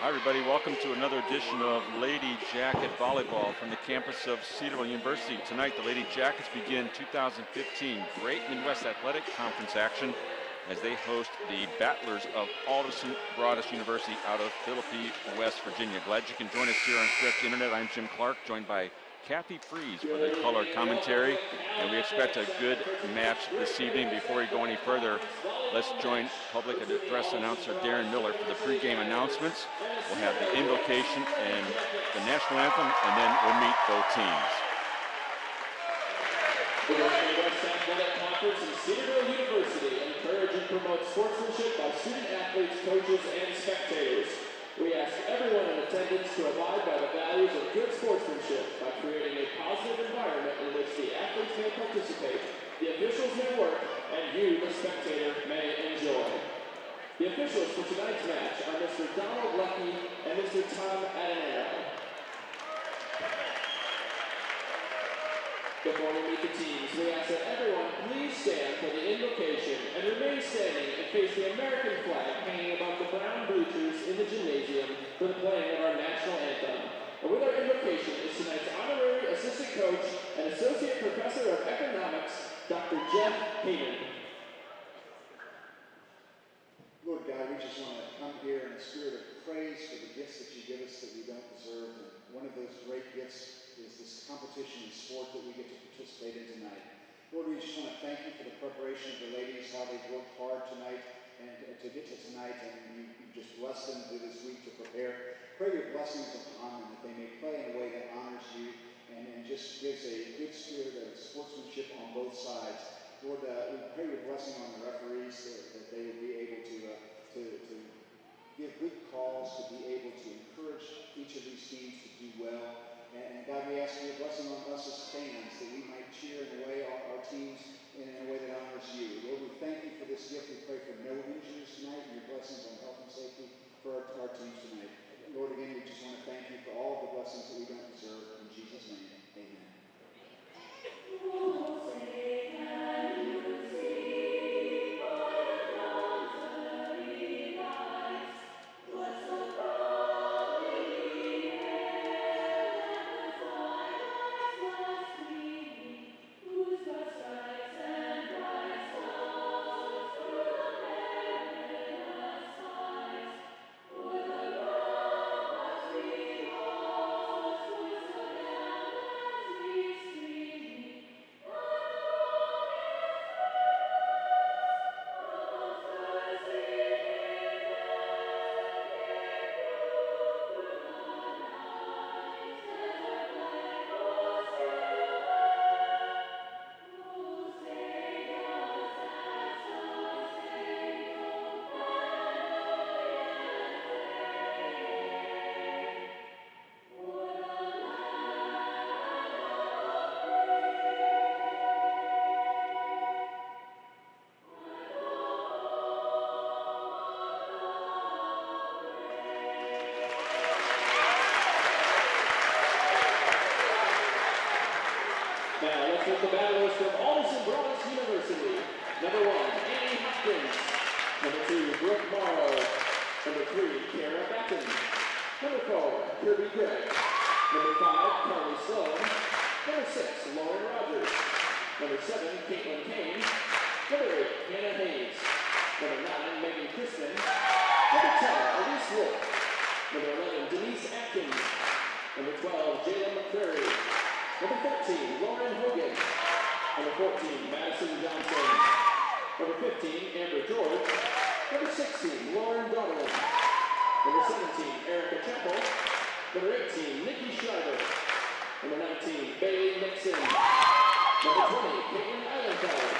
Hi everybody, welcome to another edition of Lady Jacket Volleyball from the campus of Cedarville University. Tonight the Lady Jackets begin 2015 Great Midwest Athletic Conference action as they host the Battlers of Alderson Broaddus University out of Philippi, West Virginia. Glad you can join us here on Stretch Internet. I'm Jim Clark, joined by Kathy Freeze for the color commentary, and we expect a good match this evening. Before we go any further, let's join public address announcer Darren Miller for the pregame announcements. We'll have the invocation and the national anthem, and then we'll meet both teams. The Midwest Athletic Conference in Cedarville University encourage and promote sportsmanship by student athletes, coaches, and spectators. We ask everyone in attendance to abide by the values of good sportsmanship by creating a positive environment in which the athletes may participate, the officials may work, and you, the spectator, may enjoy. The officials for tonight's match are Mr. Donald Leckie and Mr. Tom Adanero. Before we meet the teams, we ask that everyone please stand for the invocation and remain standing and face the American flag hanging above the brown bleachers in the gymnasium for the playing of our national anthem. And with our invocation is tonight's honorary assistant coach and associate professor of economics, Dr. Jeff Hayden. Lord God, we just want to come here in a spirit of praise for the gifts that you give us that we don't deserve. And one of those great gifts is this competition in sport that we get to participate in tonight. Lord, we just want to thank you for the preparation of the ladies, how they've worked hard tonight and to get to tonight, and you just blessed them through this week to prepare. Pray your blessings upon them, that they may play in a way that honors you and just gives a good spirit of sportsmanship on both sides. Lord, we pray your blessing on the referees, that they will be able to give good calls, to be able to encourage each of these teams to do well. And God, we ask for your blessing on us as fans, that we might cheer in a way our teams in a way that honors you. Lord, we thank you for this gift. We pray for no injuries tonight and your blessings on health and safety for our teams tonight. Lord, again, we just want to thank you for all the blessings that we don't deserve. In Jesus' name, amen. With the battlers from Alderson Broaddus University. Number 1, Annie Hopkins. Number 2, Brooke Morrow. Number 3, Kara Batten. Number 4, Kirby Gregg. Number 5, Carly Sloan. Number 6, Lauren Rogers. Number 7, Caitlin Kane. Number 8, Hannah Hayes. Number 9, Megan Crispin. Number 10, Elise Wolf. Number 11, Denise Atkins. Number 12, Jayla McCrary. Number 13, Lauren Hogan. Number 14, Madison Johnson. Number 15, Amber George. Number 16, Lauren Donovan. Number 17, Erica Chappell. Number 18, Nikki Schreiber. Number 19, Bailey Nixon. Number 20, Caitlin Eilenfeld.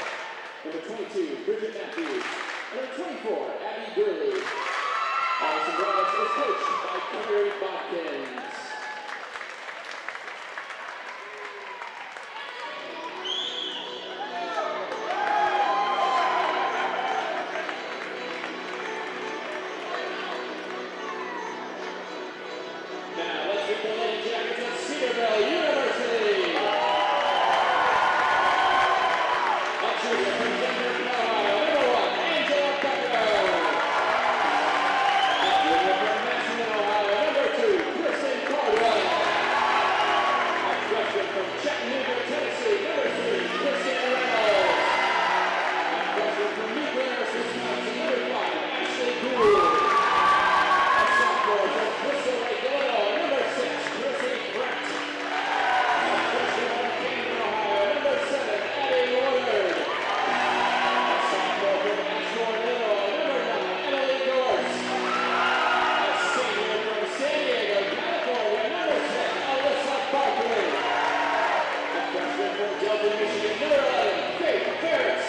Number 22, Bridget Matthews. Number 24, Abby Gurley. Alderson Broaddus is coached by Carrie Bodkins. Cedarville University. Number 1, Angela Becker. Chattanooga, Tennessee, number 3, Kristen Reynolds. And freshman from New Glarus, Wisconsin, number 5, Ashley Gould. A sophomore from Crystal Lake, Illinois, number 6, Chrissy Brett. A freshman from Canton, Ohio, number 7, Addie Woodard. A sophomore from Ashmore, Illinois, number 9, Emily Gorse. A senior from San Diego, California, number 10, Alyssa Barkley. A freshman from Delta, Michigan, number 11, Faith Ferris.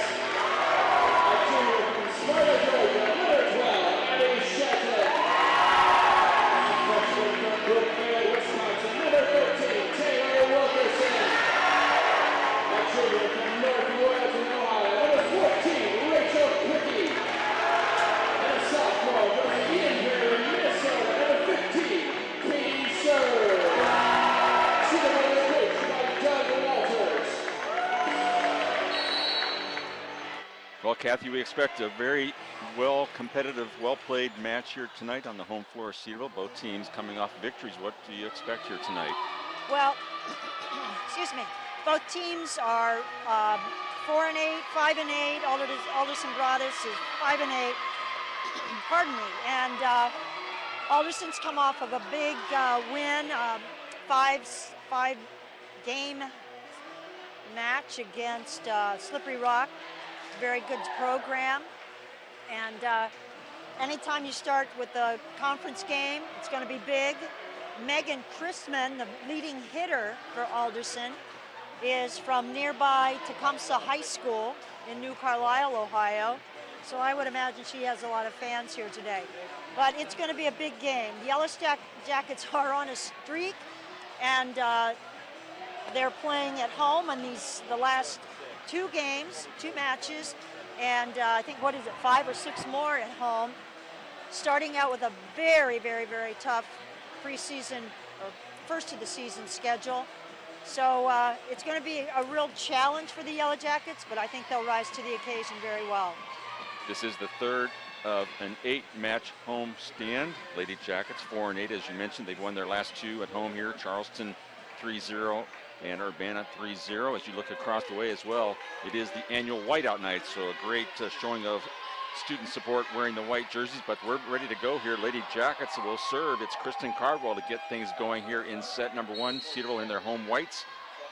A junior from Sparta, Georgia, number 12, Addie Shetlin. A freshman from Brookfield, Wisconsin, number 13, Taylor Wilkerson. A junior from North Royalton, Ohio, number 14, Rachel Quickey. And a sophomore from Edenville, Minnesota, number 15, Katie Sir. Cedarville coached by Doug Walters. Well, Kathy, we expect a very competitive, well-played match here tonight on the home floor of Cedarville. Both teams coming off victories. What do you expect here tonight? Well, excuse me. Both teams are 4-8, 5-8. Alderson Broaddus is 5-8. Pardon me. And Alderson's come off of a big win, five-game match against Slippery Rock. Very good program. And anytime you start with a conference game, it's going to be big. Megan Christman, the leading hitter for Alderson, is from nearby Tecumseh High School in New Carlisle, Ohio. So I would imagine she has a lot of fans here today. But it's going to be a big game. The Yellow Jackets are on a streak, and they're playing at home on the last 2 games, 2 matches, and I think, 5 or 6 more at home, starting out with a very, very, very tough preseason or first of the season schedule. So it's going to be a real challenge for the Yellow Jackets, but I think they'll rise to the occasion very well. This is the third of an 8-match home stand. Lady Jackets 4-8, as you mentioned. They've won their last 2 at home here. Charleston 3-0 and Urbana 3-0. As you look across the way as well, it is the annual whiteout night, so a great showing of student support wearing the white jerseys. But we're ready to go here. Lady Jackets will serve. It's Kristen Cardwell to get things going here in set number 1. Cedarville in their home whites.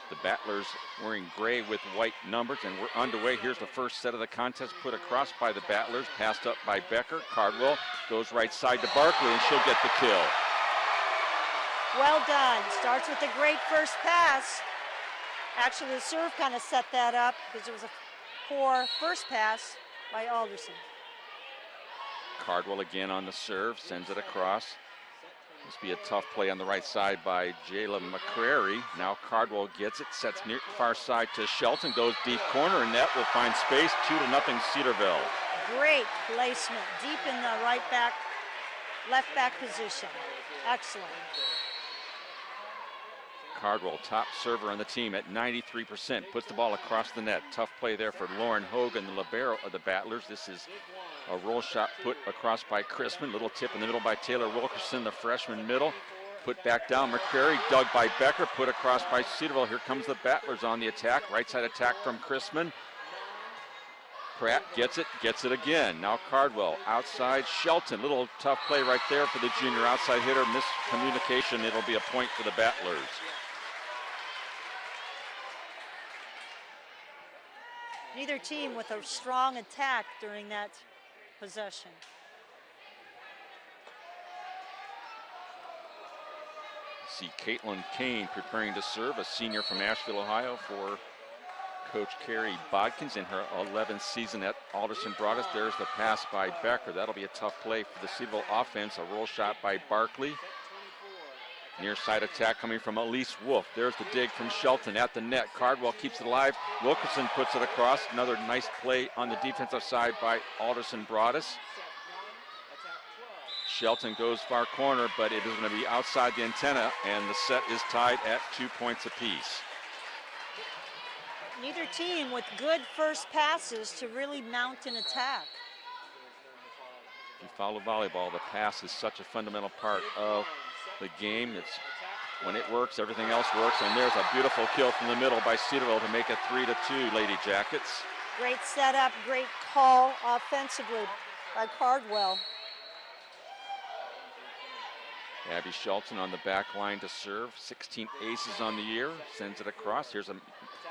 The Battlers wearing gray with white numbers, and we're underway. Here's the first set of the contest, put across by the Battlers, passed up by Becker. Cardwell goes right side to Barkley, and she'll get the kill. Well done. Starts with a great first pass. Actually, the serve kind of set that up because it was a poor first pass by Alderson. Cardwell again on the serve, sends it across. Must be a tough play on the right side by Jayla McCrary. Now Cardwell gets it, sets near far side to Shelton, goes deep corner, and that will find space. 2-0 Cedarville. Great placement, deep in the left back position. Excellent. Cardwell, top server on the team at 93%, puts the ball across the net. Tough play there for Lauren Hogan, the libero of the Battlers. This is a roll shot put across by Christman. Little tip in the middle by Taylor Wilkerson, the freshman middle. Put back down McCrary, dug by Becker, put across by Cedarville. Here comes the Battlers on the attack. Right side attack from Christman. Pratt gets it again. Now Cardwell, outside Shelton. Little tough play right there for the junior outside hitter. Miscommunication, it'll be a point for the Battlers. Neither team with a strong attack during that possession. See Caitlin Kane preparing to serve, a senior from Asheville, Ohio, for Coach Carrie Bodkins in her 11th season at Alderson Broaddus. There's the pass by Becker. That'll be a tough play for the Cedarville offense. A roll shot by Barkley. Near side attack coming from Elise Wolf. There's the dig from Shelton at the net. Cardwell keeps it alive. Wilkerson puts it across. Another nice play on the defensive side by Alderson Broaddus. Shelton goes far corner, but it is going to be outside the antenna, and the set is tied at 2 points apiece. Neither team with good first passes to really mount an attack. If you follow volleyball, the pass is such a fundamental part of the game. When it works, everything else works. And there's a beautiful kill from the middle by Cedarville to make it 3-2, Lady Jackets. Great setup, great call offensively by Cardwell. Abby Shelton on the back line to serve. 16 aces on the year. Sends it across. Here's a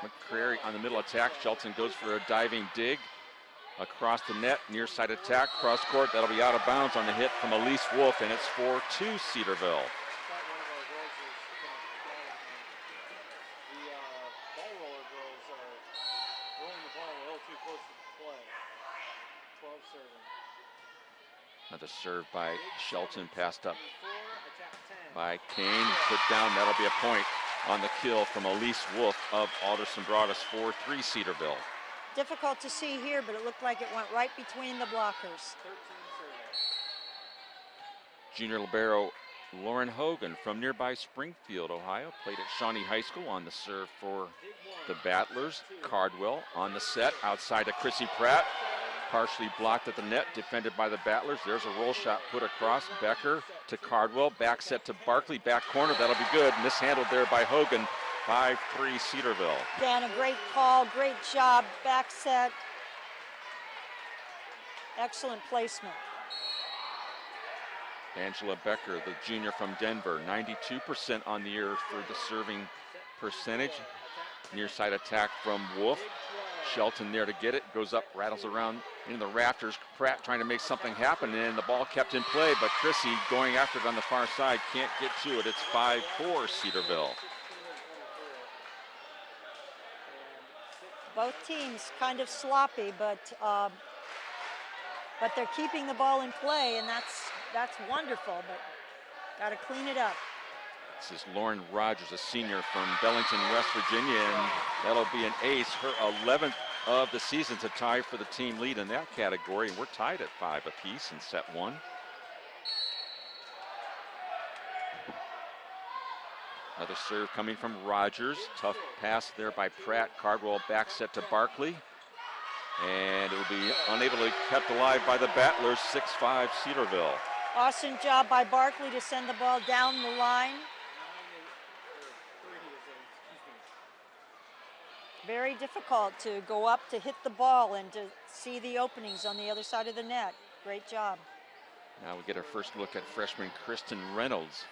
McCrary on the middle attack. Shelton goes for a diving dig. Across the net, near side attack, cross court. That'll be out of bounds on the hit from Elise Wolf, and it's 4-2 Cedarville. Another serve by Shelton, passed up by Kane, put down. That'll be a point on the kill from Elise Wolf of Alderson Broaddus. 4-3 Cedarville. Difficult to see here, but it looked like it went right between the blockers. Junior libero Lauren Hogan from nearby Springfield, Ohio, played at Shawnee High School on the serve for the Battlers. Cardwell on the set, outside to Chrissy Pratt. Partially blocked at the net, defended by the Battlers. There's a roll shot put across. Becker to Cardwell, back set to Barkley, back corner, that'll be good. Mishandled there by Hogan. 5-3 Cedarville. Dan, a great call, great job, back set. Excellent placement. Angela Becker, the junior from Denver, 92% on the year for the serving percentage. Near side attack from Wolf. Shelton there to get it, goes up, rattles around in the rafters. Pratt trying to make something happen, and the ball kept in play, but Chrissy going after it on the far side, can't get to it. It's 5-4 Cedarville. Both teams kind of sloppy, but they're keeping the ball in play, and that's wonderful, but got to clean it up. This is Lauren Rogers, a senior from Bellington, West Virginia, and that'll be an ace, her 11th of the season, to tie for the team lead in that category. And we're tied at 5 apiece in set one. Another serve coming from Rogers. Tough pass there by Pratt. Cardwell back set to Barkley. And it will be unable to be kept alive by the Battlers. 6-5 Cedarville. Awesome job by Barkley to send the ball down the line. Very difficult to go up to hit the ball and to see the openings on the other side of the net. Great job. Now we get our first look at freshman Kristen Reynolds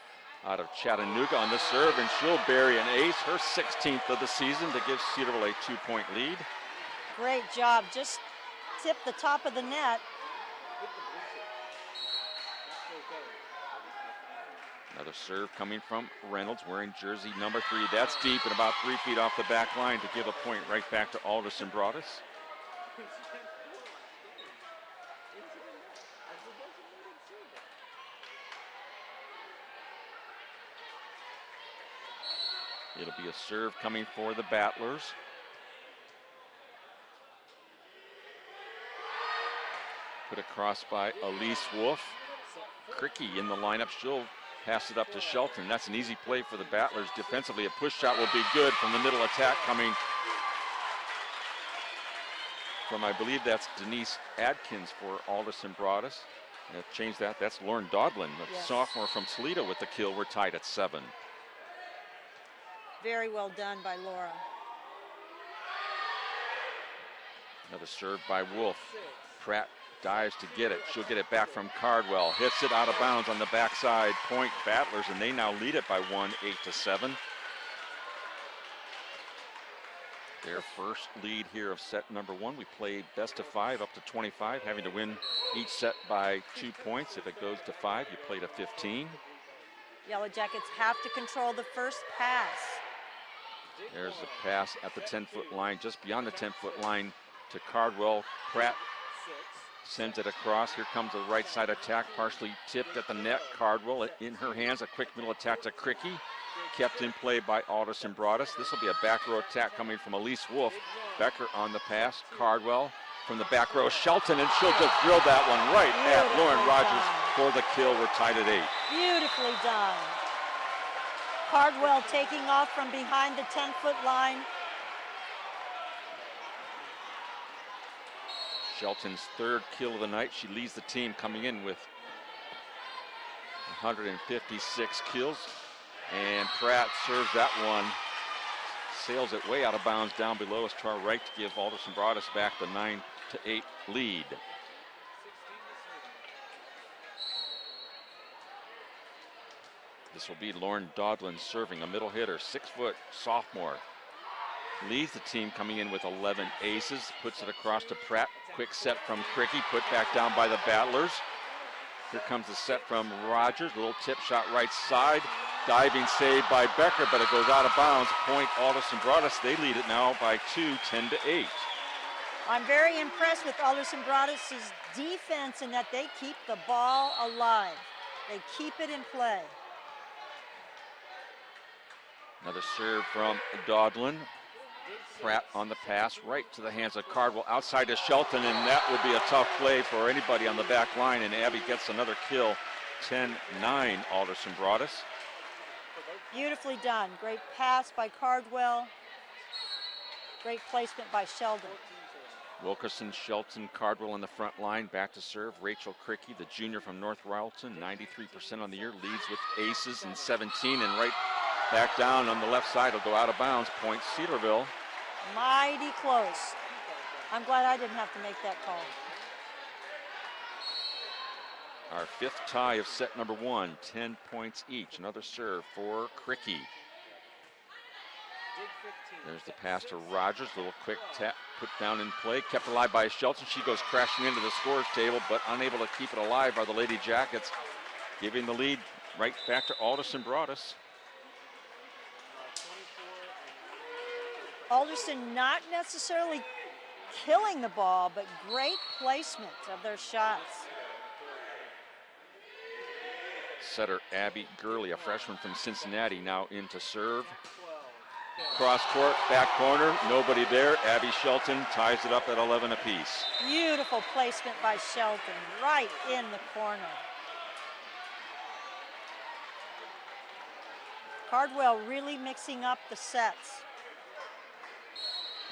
out of Chattanooga on the serve, and she'll bury an ace, her 16th of the season, to give Cedarville a 2-point lead. Great job. Just tipped the top of the net. Another serve coming from Reynolds, wearing jersey number 3. That's deep and about 3 feet off the back line to give a point right back to Alderson Broaddus. It'll be a serve coming for the Battlers. Put across by Elise Wolf. Cricky in the lineup. She'll pass it up to Shelton. That's an easy play for the Battlers. Defensively, a push shot will be good from the middle attack coming from, I believe that's Denise Adkins for Alderson Broaddus. And I've changed that. That's Lauren Dodlin, the sophomore from Toledo, with the kill. We're tied at 7. Very well done by Laura. Another serve by Wolf. Pratt dives to get it. She'll get it back from Cardwell. Hits it out of bounds on the backside. Point Battlers, and they now lead it by 1, 8-7. Their first lead here of set number 1. We played best of 5 up to 25, having to win each set by 2 points. If it goes to 5, you play to 15. Yellow Jackets have to control the first pass. There's a pass at the 10-foot line, just beyond the 10-foot line to Cardwell. Pratt sends it across. Here comes the right side attack, partially tipped at the net. Cardwell in her hands, a quick middle attack to Cricky. Kept in play by Alderson Broaddus. This will be a back row attack coming from Elise Wolf. Becker on the pass. Cardwell from the back row. Shelton, and she'll just drill that one right at Lauren Rogers for the kill. We're tied at 8. Beautifully done. Cardwell taking off from behind the 10-foot line. Shelton's 3rd kill of the night. She leads the team, coming in with 156 kills. And Pratt serves that one. Sails it way out of bounds down below us to our right to give Alderson Broaddus back the 9-8 lead. This will be Lauren Dodlin serving, a middle hitter, 6-foot sophomore. Leads the team coming in with 11 aces, puts it across to Pratt. Quick set from Cricky, put back down by the Battlers. Here comes the set from Rogers, little tip shot right side. Diving save by Becker, but it goes out of bounds. Point Alderson Broaddus. They lead it now by 2, 10-8. I'm very impressed with Alderson Broaddus' defense in that they keep the ball alive. They keep it in play. Another serve from Dodlin. Pratt on the pass, right to the hands of Cardwell, outside to Shelton, and that would be a tough play for anybody on the back line, and Abby gets another kill. 10-9, Alderson Broaddus. Beautifully done. Great pass by Cardwell. Great placement by Sheldon. Wilkerson, Shelton, Cardwell on the front line. Back to serve. Rachel Cricky, the junior from North Rowelton, 93% on the year, leads with aces and 17, and right back down on the left side will go out of bounds. Point Cedarville. Mighty close. I'm glad I didn't have to make that call. Our fifth tie of set number 1, 10 points each. Another serve for Cricky. There's the pass to Rogers, little quick tap, put down in play, kept alive by Shelton. She goes crashing into the scores table, but unable to keep it alive are the Lady Jackets, giving the lead right back to Alderson Broaddus. Alderson not necessarily killing the ball, but great placement of their shots. Setter Abby Gurley, a freshman from Cincinnati, now in to serve. Cross court, back corner, nobody there. Abby Shelton ties it up at 11 apiece. Beautiful placement by Shelton, right in the corner. Cardwell really mixing up the sets.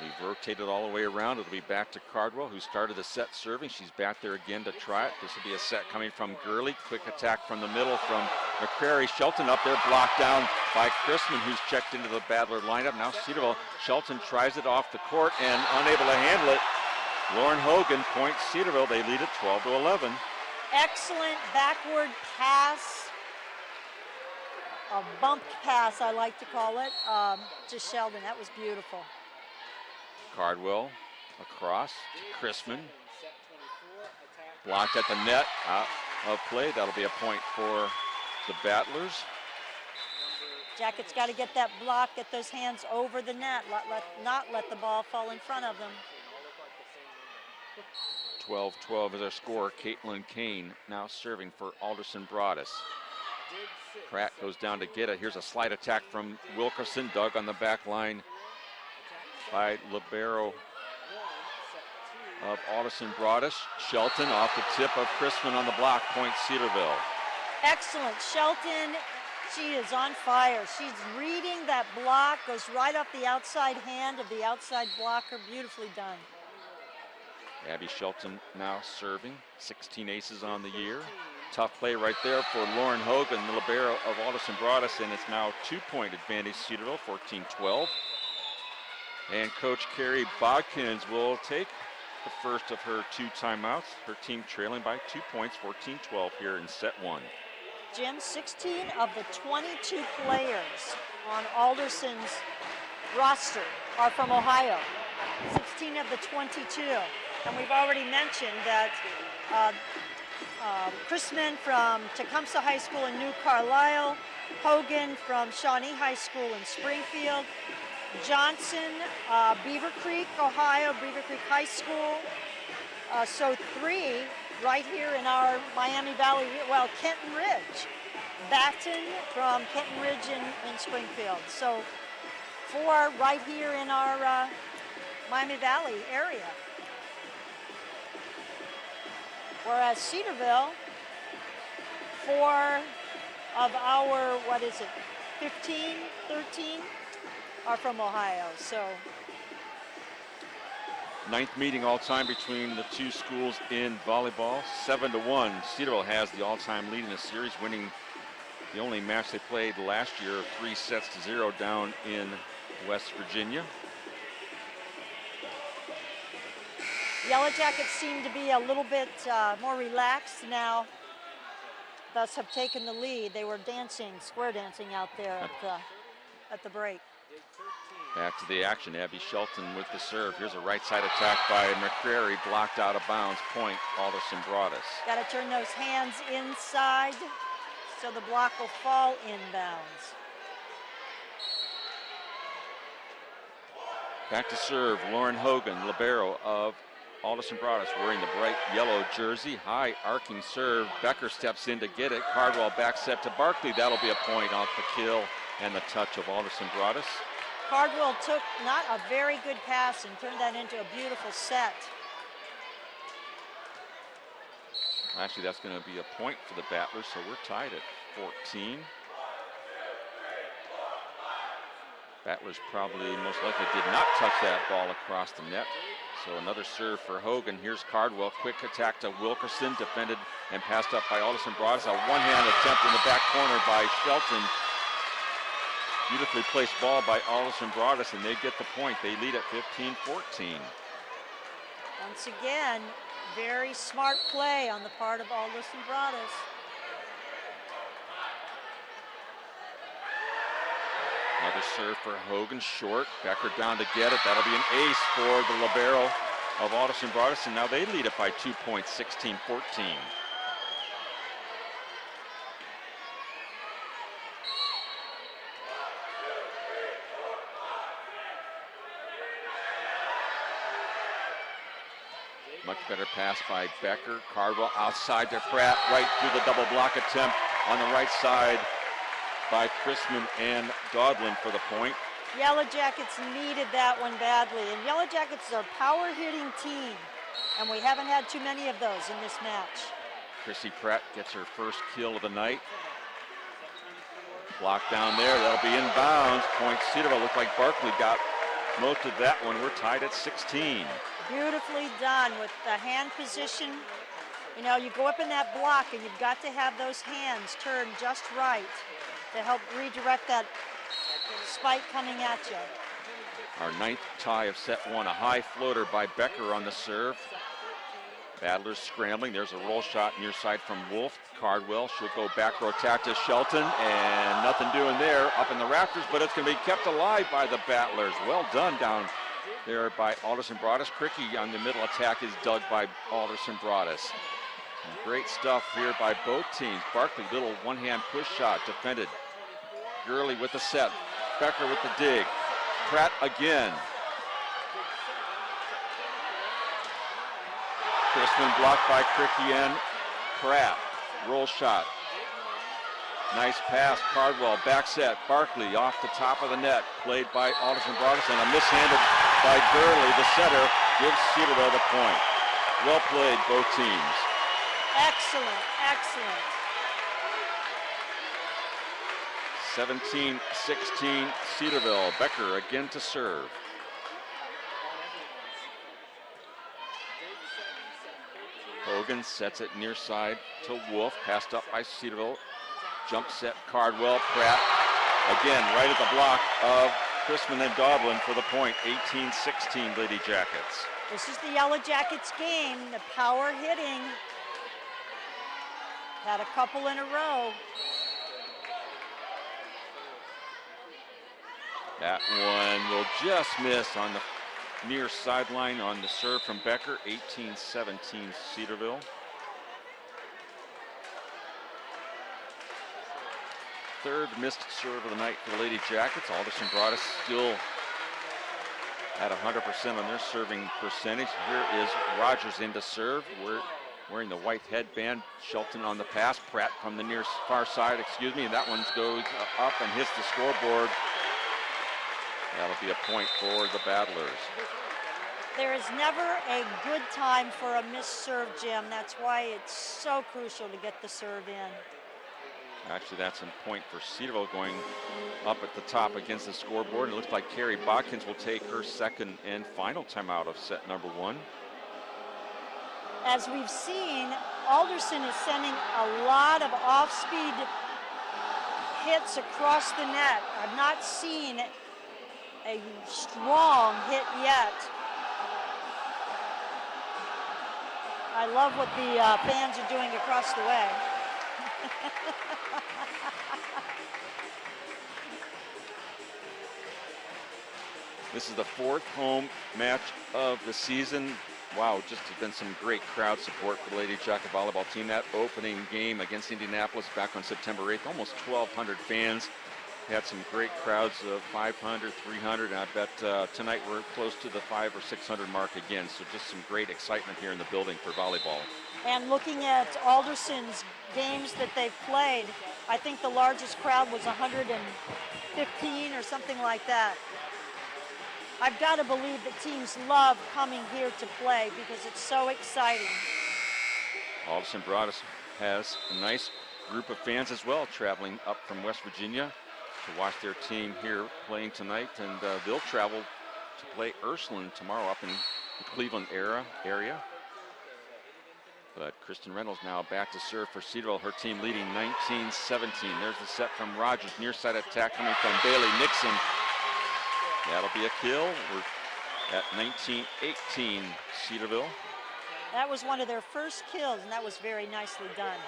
We've rotated all the way around. It'll be back to Cardwell, who started the set serving. She's back there again to try it. This will be a set coming from Gurley. Quick attack from the middle from McCrary. Shelton up there, blocked down by Chrisman, who's checked into the Battler lineup. Now Cedarville. Shelton tries it off the court and unable to handle it. Lauren Hogan points Cedarville. They lead it 12-11. Excellent backward pass. A bump pass, I like to call it, to Sheldon. That was beautiful. Cardwell across to Chrisman. Blocked at the net, out of play. That'll be a point for the Battlers. Jackets got to get that block, get those hands over the net, not let the ball fall in front of them. 12-12 is our score. Caitlin Kane now serving for Alderson Broaddus. Pratt goes down to get it. Here's a slight attack from Wilkerson. Dug on the back line by libero of Alderson Broaddus. Shelton off the tip of Chrisman on the block. Point Cedarville. Excellent. Shelton, she is on fire. She's reading that block, goes right up the outside hand of the outside blocker. Beautifully done. Abby Shelton now serving. 16 aces on the year. Tough play right there for Lauren Hogan, the libero of Alderson Broaddus, and it's now 2-point advantage Cedarville, 14-12. And Coach Carrie Bodkins will take the first of her 2 timeouts. Her team trailing by 2 points, 14-12 here in set 1. Jim, 16 of the 22 players on Alderson's roster are from Ohio. 16 of the 22. And we've already mentioned that Chrisman from Tecumseh High School in New Carlisle, Hogan from Shawnee High School in Springfield, Johnson, Beaver Creek, Ohio, Beaver Creek High School. So 3 right here in our Miami Valley, well, Kenton Ridge. Batten from Kenton Ridge in Springfield. So 4 right here in our Miami Valley area. Whereas Cedarville, 4 of our, 15, 13 are from Ohio, so. 9th meeting all-time between the 2 schools in volleyball, 7-1. Cedarville has the all-time lead in the series, winning The only match they played last year, 3-0 down in West Virginia. Yellow Jackets seem to be a little bit more relaxed now, thus have taken the lead. They were dancing, square dancing out there at the break. Back to the action. Abby Shelton with the serve. Here's a right side attack by McCrary, blocked out of bounds. Point, Alderson Broaddus. Got to turn those hands inside so the block will fall inbounds. Back to serve, Lauren Hogan, libero of Alderson Broaddus, wearing the bright yellow jersey. High arcing serve. Becker steps in to get it. Cardwell back set to Barkley. That'll be a point off the kill and the touch of Alderson Broaddus. Cardwell took not a very good pass and turned that into a beautiful set. Actually, that's going to be a point for the Battlers, so we're tied at 14. Battlers probably most likely did not touch that ball across the net. So another serve for Hogan. Here's Cardwell. Quick attack to Wilkerson. Defended and passed up by Alderson Broaddus. A one-hand attempt in the back corner by Shelton. Beautifully placed ball by Alderson Broaddus, and they get the point. They lead at 15-14. Once again, very smart play on the part of Alderson Broaddus. Another serve for Hogan, short. Becker down to get it. That'll be an ace for the libero of Alderson Broaddus, and now they lead it by 2 points, 16-14. Much better pass by Becker. Cardwell outside to Pratt, right through the double block attempt on the right side by Chrisman and Godwin for the point. Yellow Jackets needed that one badly, and Yellow Jackets are a power hitting team, and we haven't had too many of those in this match. Chrissy Pratt gets her first kill of the night. Block down there, that'll be inbounds. Point Cedarville. Looked like Barkley got most of that one. We're tied at 16. Beautifully done with the hand position. You know, you go up in that block and you've got to have those hands turned just right to help redirect that spike coming at you. Our ninth tie of set one. A high floater by Becker on the serve. Battlers scrambling. There's a roll shot near side from Wolf. Cardwell, she'll go back row attack to Shelton, and nothing doing there up in the rafters, but it's going to be kept alive by the Battlers. Well done down there by Alderson Broaddus. Cricky on the middle attack is dug by Alderson Broaddus. And great stuff here by both teams. Barkley, little one-hand push shot, defended. Gurley with the set. Becker with the dig. Pratt again. Chrisman blocked by Cricky and Pratt. Roll shot. Nice pass. Cardwell, back set. Barkley off the top of the net. Played by Alderson Broaddus, and a mishanded by Gurley. The setter gives Cedarville the point. Well played, both teams. Excellent, excellent. 17-16 Cedarville. Becker again to serve. Hogan sets it near side to Wolf. Passed up by Cedarville. Jump set Cardwell. Pratt again right at the block of Chrisman and Godwin for the point. 18-16 Lady Jackets. This is the Yellow Jackets game. The power hitting. Had a couple in a row. That one will just miss on the near sideline on the serve from Becker. 18-17 Cedarville. Third missed serve of the night for the Lady Jackets. Alderson Broaddus still at 100% on their serving percentage. Here is Rogers in to serve. We're wearing the white headband. Shelton on the pass. Pratt from the near far side, and that one goes up and hits the scoreboard. That'll be a point for the Battlers. There is never a good time for a missed serve, Jim. That's why it's so crucial to get the serve in. Actually, that's a point for Cedarville going up at the top against the scoreboard. It looks like Carrie Bodkins will take her second and final timeout of set number one. As we've seen, Alderson is sending a lot of off-speed hits across the net. I've not seen a strong hit yet. I love what the fans are doing across the way. This is the 4th home match of the season. Wow, just has been some great crowd support for the Lady Jacket Volleyball team. That opening game against Indianapolis back on September 8th, almost 1,200 fans. Had some great crowds of 500, 300, and I bet tonight we're close to the 500 or 600 mark again. So just some great excitement here in the building for volleyball. And looking at Alderson's games that they've played, I think the largest crowd was 115 or something like that. I've got to believe that teams love coming here to play because it's so exciting. Alderson Broaddus has a nice group of fans as well, traveling up from West Virginia to watch their team here playing tonight, and they'll travel to play Ursuline tomorrow up in the Cleveland area. But Kristen Reynolds now back to serve for Cedarville, her team leading 19-17. There's the set from Rogers, near side attack coming from Bailey Nixon. That'll be a kill. We're at 19-18 Cedarville. That was one of their first kills, and that was very nicely done.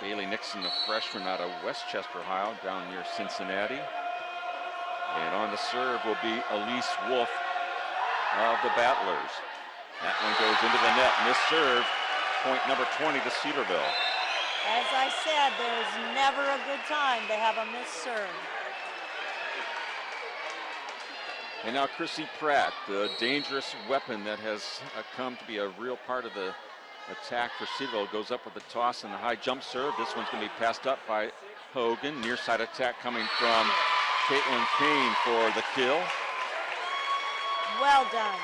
Bailey Nixon, a freshman out of Westchester, Ohio, down near Cincinnati. And on the serve will be Elise Wolf of the Battlers. That one goes into the net. Missed serve, point number 20 to Cedarville. As I said, there's never a good time to have a missed serve. And now Chrissy Pratt, the dangerous weapon that has come to be a real part of the attack for Cedarville, goes up with the toss and the high jump serve. This one's going to be passed up by Hogan. Near side attack coming from Caitlin Kane for the kill. Well done.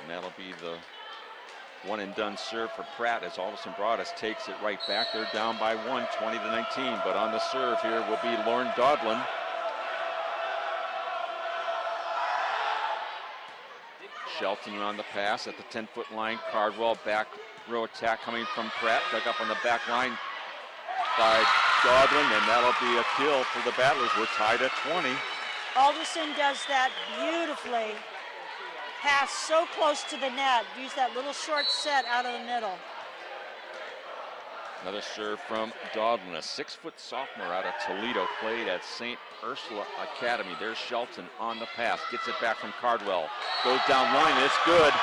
And that'll be the one and done serve for Pratt as Alderson Broaddus takes it right back. They're down by 1, 20-19. But on the serve here will be Lauren Dodlin. Shelton on the pass at the 10-foot line. Cardwell back row attack coming from Pratt. Dug up on the back line by Dodlin, and that'll be a kill for the Battlers. We're tied at 20. Alderson does that beautifully. Pass so close to the net. Use that little short set out of the middle. Another serve from Dodlin, a 6-foot sophomore out of Toledo, played at St. Ursula Academy. There's Shelton on the pass, gets it back from Cardwell, goes down line, and it's good.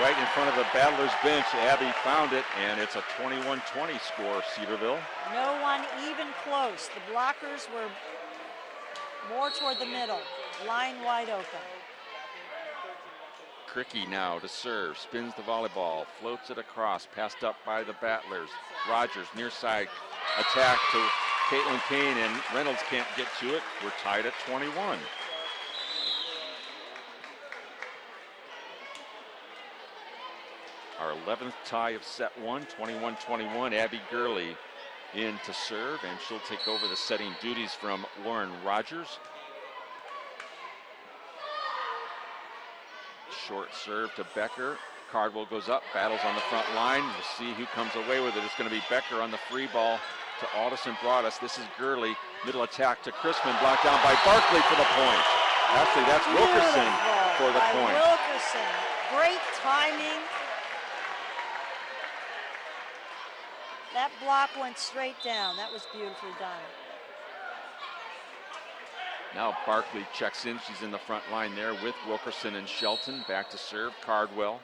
Right in front of the Battlers bench, Abby found it, and it's a 21-20 score, Cedarville. No one even close. The blockers were more toward the middle, line wide open. Cricky now to serve, spins the volleyball, floats it across, passed up by the Battlers. Rogers near side attack to Caitlin Kane, and Reynolds can't get to it. We're tied at 21. Our 11th tie of set 1, 21-21. Abby Gurley in to serve, and she'll take over the setting duties from Lauren Rogers. Short serve to Becker. Cardwell goes up, battles on the front line. We'll see who comes away with it. It's going to be Becker on the free ball to Alderson Broaddus. This is Gurley. Middle attack to Crispin, blocked down by Barkley for the point. Actually, that's Wilkerson for the point. Wilkerson. Great timing. That block went straight down. That was beautifully done. Now Barkley checks in. She's in the front line there with Wilkerson and Shelton. Back to serve, Cardwell.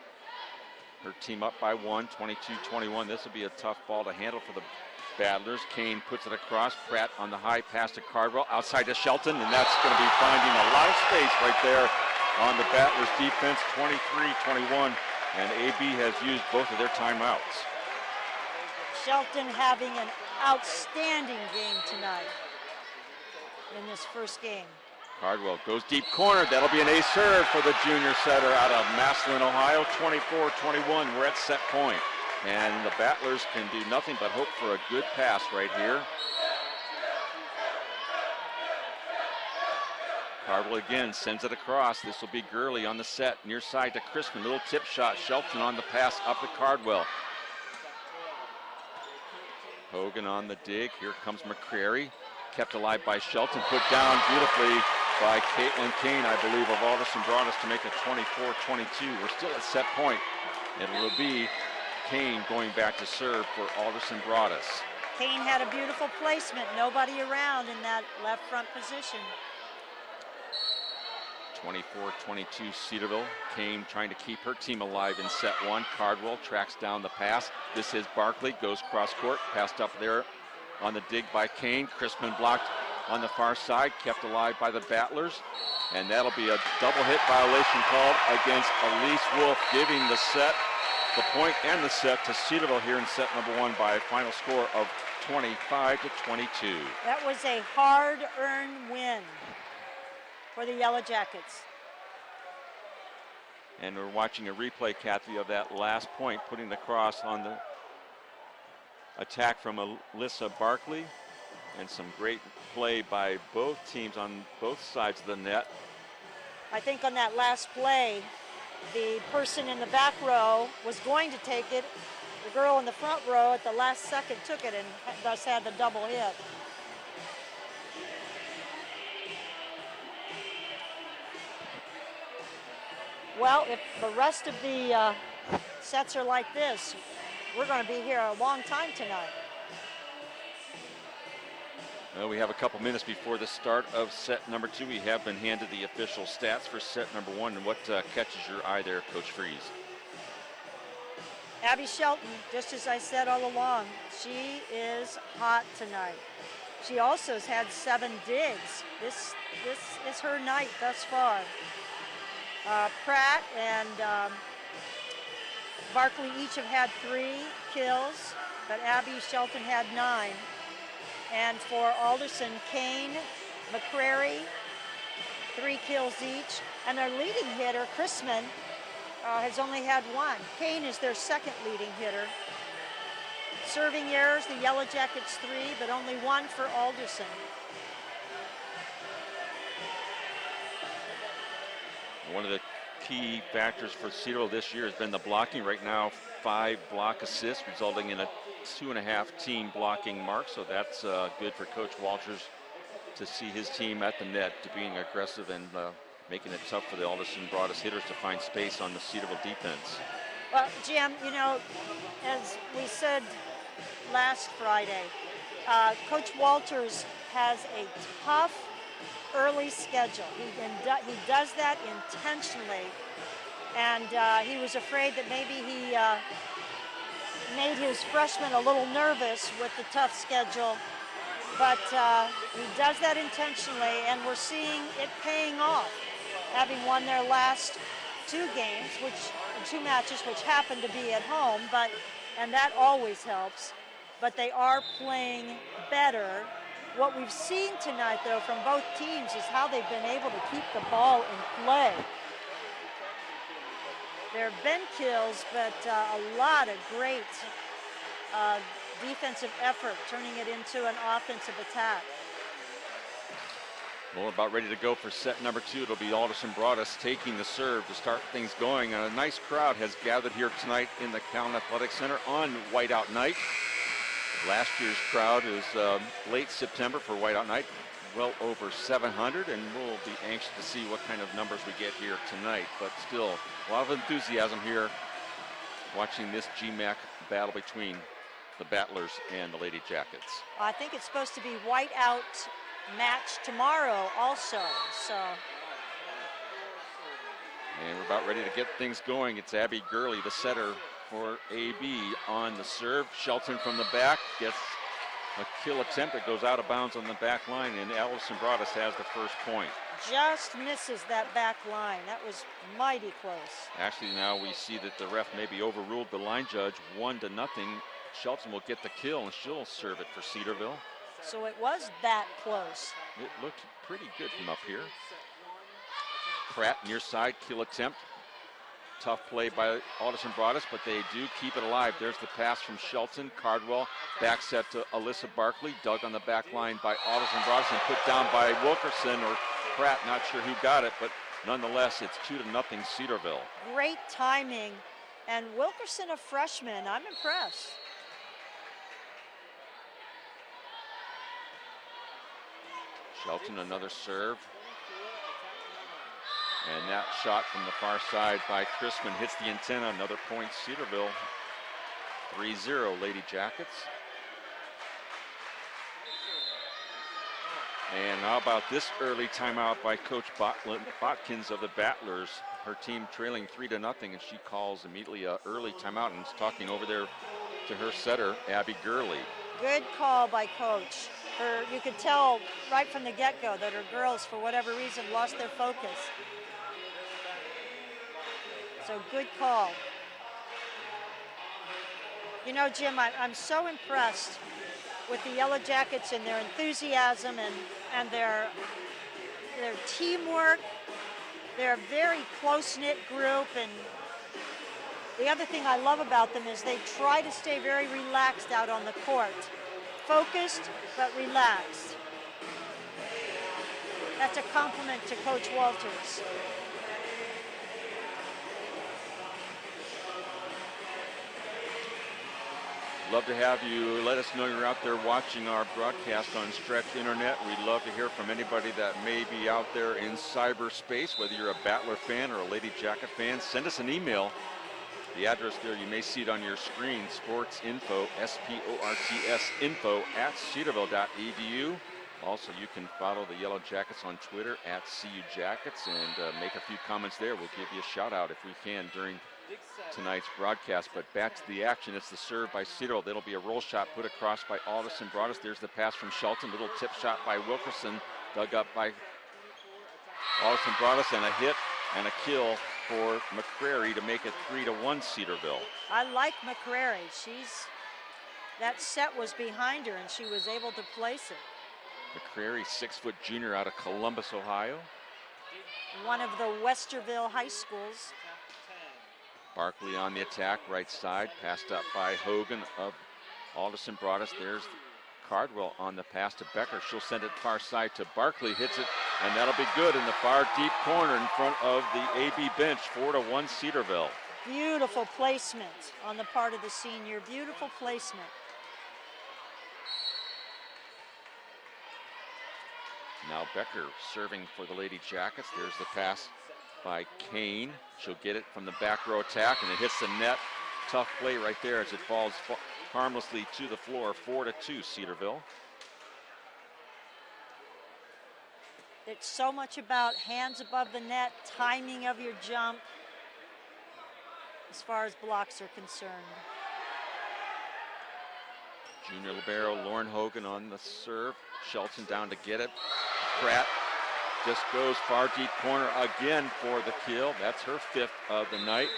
Her team up by 1, 22-21. This will be a tough ball to handle for the Battlers. Kane puts it across. Pratt on the high pass to Cardwell. Outside to Shelton, and that's going to be finding a lot of space right there on the Battlers defense, 23-21. And AB has used both of their timeouts. Shelton having an outstanding game tonight in this first game. Cardwell goes deep corner. That'll be an ace serve for the junior setter out of Massillon, Ohio. 24-21. We're at set point. And the Battlers can do nothing but hope for a good pass right here. Cardwell again sends it across. This will be Gurley on the set. Near side to Crispin. Little tip shot. Shelton on the pass up to Cardwell. Hogan on the dig. Here comes McCrary. Kept alive by Shelton. Put down beautifully by Caitlin Kane, I believe, of Alderson Broaddus to make it 24-22. We're still at set point. It will be Kane going back to serve for Alderson Broaddus. Kane had a beautiful placement. Nobody around in that left front position. 24-22 Cedarville. Kane trying to keep her team alive in set one. Cardwell tracks down the pass. This is Barkley, goes cross court, passed up there on the dig by Kane. Crispin blocked on the far side, kept alive by the Battlers. And that'll be a double hit violation called against Elise Wolf, giving the set, the point and the set to Cedarville here in set number one by a final score of 25-22. That was a hard-earned win for the Yellow Jackets. And we're watching a replay, Kathy, of that last point, putting the cross on the attack from Alyssa Barkley. And some great play by both teams on both sides of the net. I think on that last play, the person in the back row was going to take it. The girl in the front row at the last second took it and thus had the double hit. Well, if the rest of the sets are like this, we're going to be here a long time tonight. Well, we have a couple minutes before the start of set number two. We have been handed the official stats for set number one. And what catches your eye there, Coach Freeze? Abby Shelton, just as I said all along, she is hot tonight. She also has had 7 digs. This is her night thus far. Pratt and Barkley each have had 3 kills, but Abby Shelton had 9. And for Alderson, Kane, McCrary, 3 kills each. And their leading hitter, Chrisman, has only had 1. Kane is their second leading hitter. Serving errors, the Yellow Jackets 3, but only 1 for Alderson. One of the key factors for Cedarville this year has been the blocking. Right now, 5 block assists, resulting in a 2.5 team blocking mark. So that's good for Coach Walters to see his team at the net, to being aggressive and making it tough for the Alderson Broaddus hitters to find space on the Cedarville defense. Well, Jim, you know, as we said last Friday, Coach Walters has a tough early schedule. He does that intentionally, and he was afraid that maybe he made his freshmen a little nervous with the tough schedule, but he does that intentionally, and we're seeing it paying off, having won their last 2 games, 2 matches, which happened to be at home, and that always helps, but they are playing better. What we've seen tonight, though, from both teams is how they've been able to keep the ball in play. There have been kills, but a lot of great defensive effort, turning it into an offensive attack. Well, about ready to go for set number 2. It'll be Alderson Broaddus taking the serve to start things going. And a nice crowd has gathered here tonight in the Cowan Athletic Center on Whiteout Night. Last year's crowd is late September for Whiteout Night, well over 700, and we'll be anxious to see what kind of numbers we get here tonight. But still, a lot of enthusiasm here watching this GMAC battle between the Battlers and the Lady Jackets. I think it's supposed to be Whiteout match tomorrow also, so. And we're about ready to get things going. It's Abby Gurley, the setter for AB, on the serve. Shelton from the back gets a kill attempt that goes out of bounds on the back line, and Alderson Broaddus has the first point. Just misses that back line. That was mighty close. Actually, now we see that the ref maybe overruled the line judge 1-0. Shelton will get the kill, and she'll serve it for Cedarville. So it was that close. It looked pretty good from up here. Pratt near side, kill attempt. Tough play by Alderson Broaddus, but they do keep it alive. There's the pass from Shelton. Cardwell back set to Alyssa Barkley. Dug on the back line by Alderson Broaddus and put down by Wilkerson or Pratt. Not sure who got it, but nonetheless, it's 2-0 Cedarville. Great timing. And Wilkerson, a freshman, I'm impressed. Shelton, another serve. And that shot from the far side by Crispin hits the antenna. Another point, Cedarville. 3-0, Lady Jackets. And how about this early timeout by Coach Botkins of the Battlers? Her team trailing 3-0, and she calls immediately an early timeout and is talking over there to her setter, Abby Gurley. Good call by Coach. You could tell right from the get-go that her girls, for whatever reason, lost their focus. So good call. You know, Jim, I'm so impressed with the Yellow Jackets and their enthusiasm and their teamwork. They're a very close-knit group, and the other thing I love about them is they try to stay very relaxed out on the court. Focused, but relaxed. That's a compliment to Coach Walters. Love to have you. Let us know you're out there watching our broadcast on Stretch Internet. We'd love to hear from anybody that may be out there in cyberspace, whether you're a Battler fan or a Lady Jacket fan. Send us an email. The address there, you may see it on your screen, sportsinfo, S-P-O-R-T-S, info at cedarville.edu. Also, you can follow the Yellow Jackets on Twitter at CU Jackets and make a few comments there. We'll give you a shout out if we can during tonight's broadcast. But back to the action. It's the serve by Cedarville. That'll be a roll shot put across by Alderson Broaddus. There's the pass from Shelton. Little tip shot by Wilkerson, dug up by Alderson Broaddus, and a hit and a kill for McCrary to make it 3-1 Cedarville. I like McCrary. That set was behind her, and she was able to place it. McCrary, 6-foot junior out of Columbus, Ohio. One of the Westerville high schools. Barkley on the attack, right side, passed up by Hogan of Alderson Broaddus. There's Cardwell on the pass to Becker. She'll send it far side to Barkley, hits it, and that'll be good in the far deep corner in front of the AB bench. 4-1 Cedarville. Beautiful placement on the part of the senior. Beautiful placement. Now Becker serving for the Lady Jackets. There's the pass by Kane. She'll get it from the back row attack, and it hits the net. Tough play right there as it falls harmlessly to the floor. 4-2 Cedarville. It's so much about hands above the net, timing of your jump, as far as blocks are concerned. Junior libero Lauren Hogan on the serve. Shelton down to get it. Pratt just goes far deep corner again for the kill. That's her 5th of the night.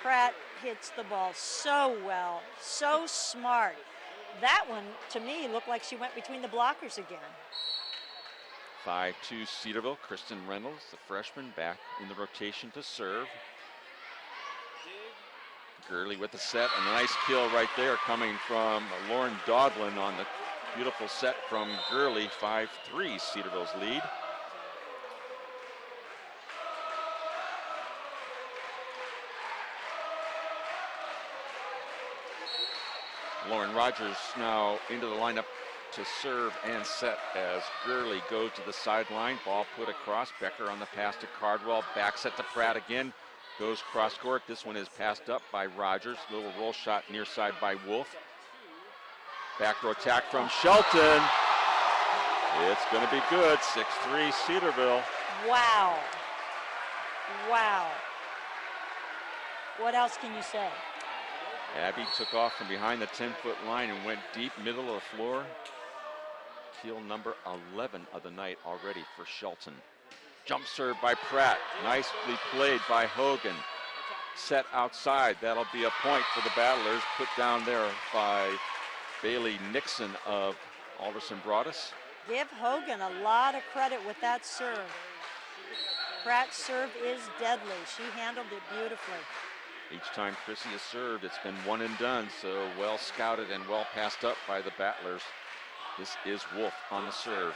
Pratt hits the ball so well, so smart. That one, to me, looked like she went between the blockers again. 5-2 Cedarville. Kristen Reynolds, the freshman, back in the rotation to serve. Gurley with the set. A nice kill right there coming from Lauren Dodlin on the beautiful set from Gurley. 5-3 Cedarville's lead. Lauren Rogers now into the lineup to serve and set as Gurley goes to the sideline. Ball put across. Becker on the pass to Cardwell. Back set to Pratt again. Goes cross court. This one is passed up by Rogers. Little roll shot near side by Wolf. Back row attack from Shelton. It's going to be good. 6-3 Cedarville. Wow. Wow. What else can you say? Abby took off from behind the 10-foot line and went deep middle of the floor. Kill number 11 of the night already for Shelton. Jump serve by Pratt. Nicely played by Hogan. Set outside. That'll be a point for the Battlers. Put down there by Bailey Nixon of Alderson Broaddus. Give Hogan a lot of credit with that serve. Pratt's serve is deadly. She handled it beautifully. Each time Chrissy has served, it's been one and done, so well scouted and well passed up by the Battlers. This is Wolf on the serve.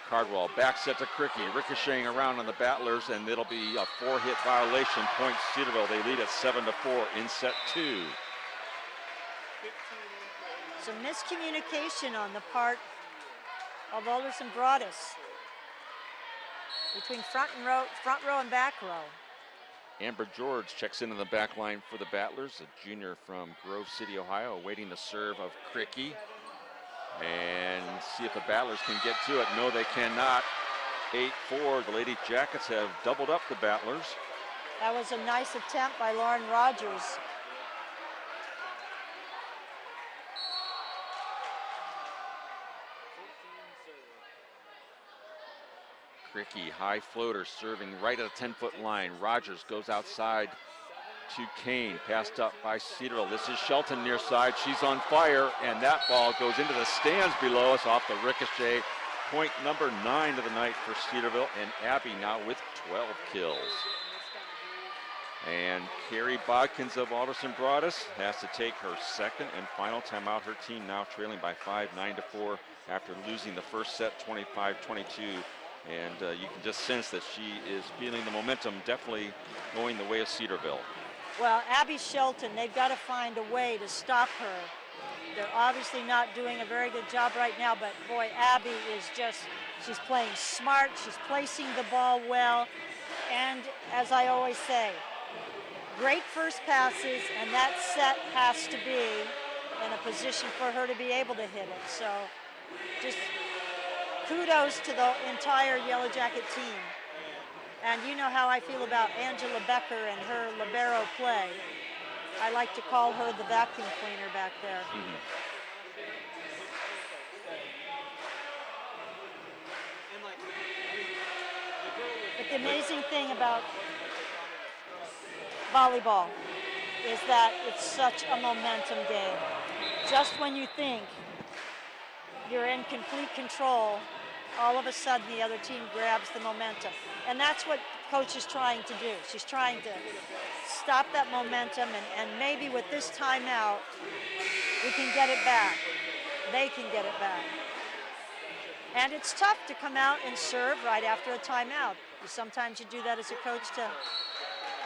Cardwell back set to Cricky, ricocheting around on the Battlers, and it'll be a 4-hit violation. Point Cedarville. They lead at 7-4 in set 2. Some miscommunication on the part of Alderson Broaddus. Between front row and back row. Amber George checks into the back line for the Battlers, a junior from Grove City, Ohio, awaiting the serve of Cricky. And see if the Battlers can get to it. No, they cannot. 8-4. The Lady Jackets have doubled up the Battlers. That was a nice attempt by Lauren Rogers. Cricky, high floater, serving right at the 10-foot line. Rogers goes outside to Kane, passed up by Cedarville. This is Shelton near side. She's on fire, and that ball goes into the stands below us off the ricochet. Point number 9 of the night for Cedarville, and Abby now with 12 kills. And Carrie Bodkins of Alderson Broaddus has to take her second and final timeout. Her team now trailing by 5, 9-4 after losing the first set 25-22. And you can just sense that she is feeling the momentum, definitely going the way of Cedarville. Well, Abby Shelton, they've got to find a way to stop her. They're obviously not doing a very good job right now, but boy, Abby is just, she's playing smart, she's placing the ball well, and as I always say, great first passes, and that set has to be in a position for her to be able to hit it. So just kudos to the entire Yellow Jacket team. And you know how I feel about Angela Becker and her libero play. I like to call her the vacuum cleaner back there. But the amazing thing about volleyball is that it's such a momentum game. Just when you think you're in complete control, all of a sudden the other team grabs the momentum. And that's what coach is trying to do. She's trying to stop that momentum, and maybe with this timeout, we can get it back. They can get it back. And it's tough to come out and serve right after a timeout. Sometimes you do that as a coach to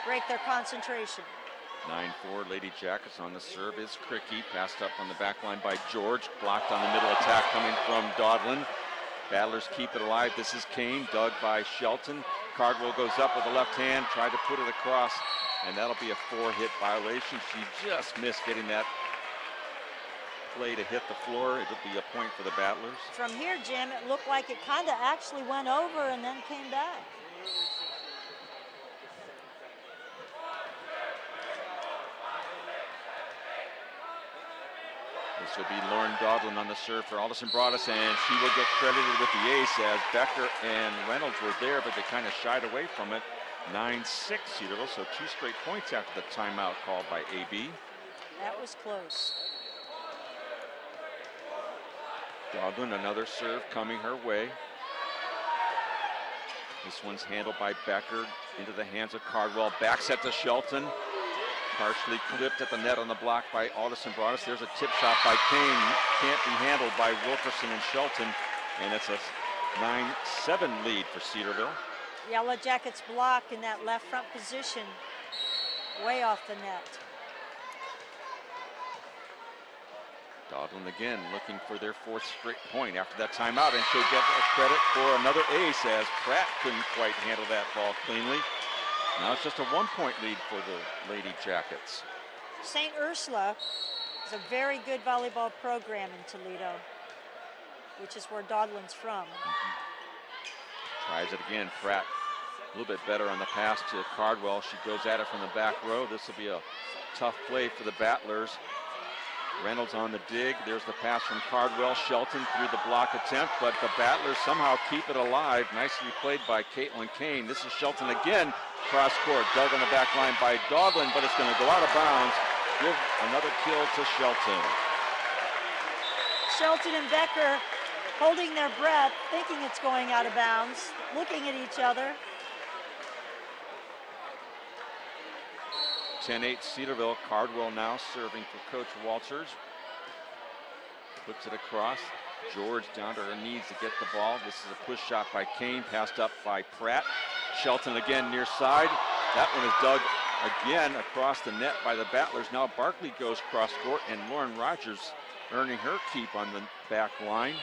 break their concentration. 9-4, Lady Jackets on the serve is Cricky. Passed up on the back line by George. Blocked on the middle attack coming from Dodlin. Battlers keep it alive. This is Kane, dug by Shelton. Cardwell goes up with the left hand, tried to put it across, and that'll be a 4-hit violation. She just missed getting that play to hit the floor. It'll be a point for the Battlers. From here, Jim, it looked like it kind of actually went over and then came back. This will be Lauren Dodlin on the serve for Alderson Broaddus, and she will get credited with the ace as Becker and Reynolds were there, but they kind of shied away from it. 9-6 Cedarville, so 2 straight points after the timeout called by AB. That was close. Dodlin, another serve coming her way. This one's handled by Becker into the hands of Cardwell. Back set to Shelton. Partially clipped at the net on the block by Alderson Broaddus. There's a tip shot by Kane. Can't be handled by Wilkerson and Shelton. And it's a 9-7 lead for Cedarville. Yellow Jackets block in that left front position. Way off the net. Dodlin again looking for their 4th straight point after that timeout, and she'll get a credit for another ace as Pratt couldn't quite handle that ball cleanly. Now it's just a 1-point lead for the Lady Jackets. St. Ursula is a very good volleyball program in Toledo, which is where Dodlin's from. Tries it again, Pratt a little bit better on the pass to Cardwell. She goes at it from the back row. This will be a tough play for the Battlers. Reynolds on the dig. There's the pass from Cardwell. Shelton through the block attempt, but the Battlers somehow keep it alive. Nicely played by Caitlin Kane. This is Shelton again. Cross court, dug on the back line by Dodlin, but it's going to go out of bounds. Give another kill to Shelton. Shelton and Becker holding their breath, thinking it's going out of bounds, looking at each other. 10-8 Cedarville. Cardwell now serving for Coach Walters. Puts it across. George down to her knees to get the ball. This is a push shot by Kane, passed up by Pratt. Shelton again near side. That one is dug again across the net by the Battlers. Now Barkley goes cross court, and Lauren Rogers earning her keep on the back line.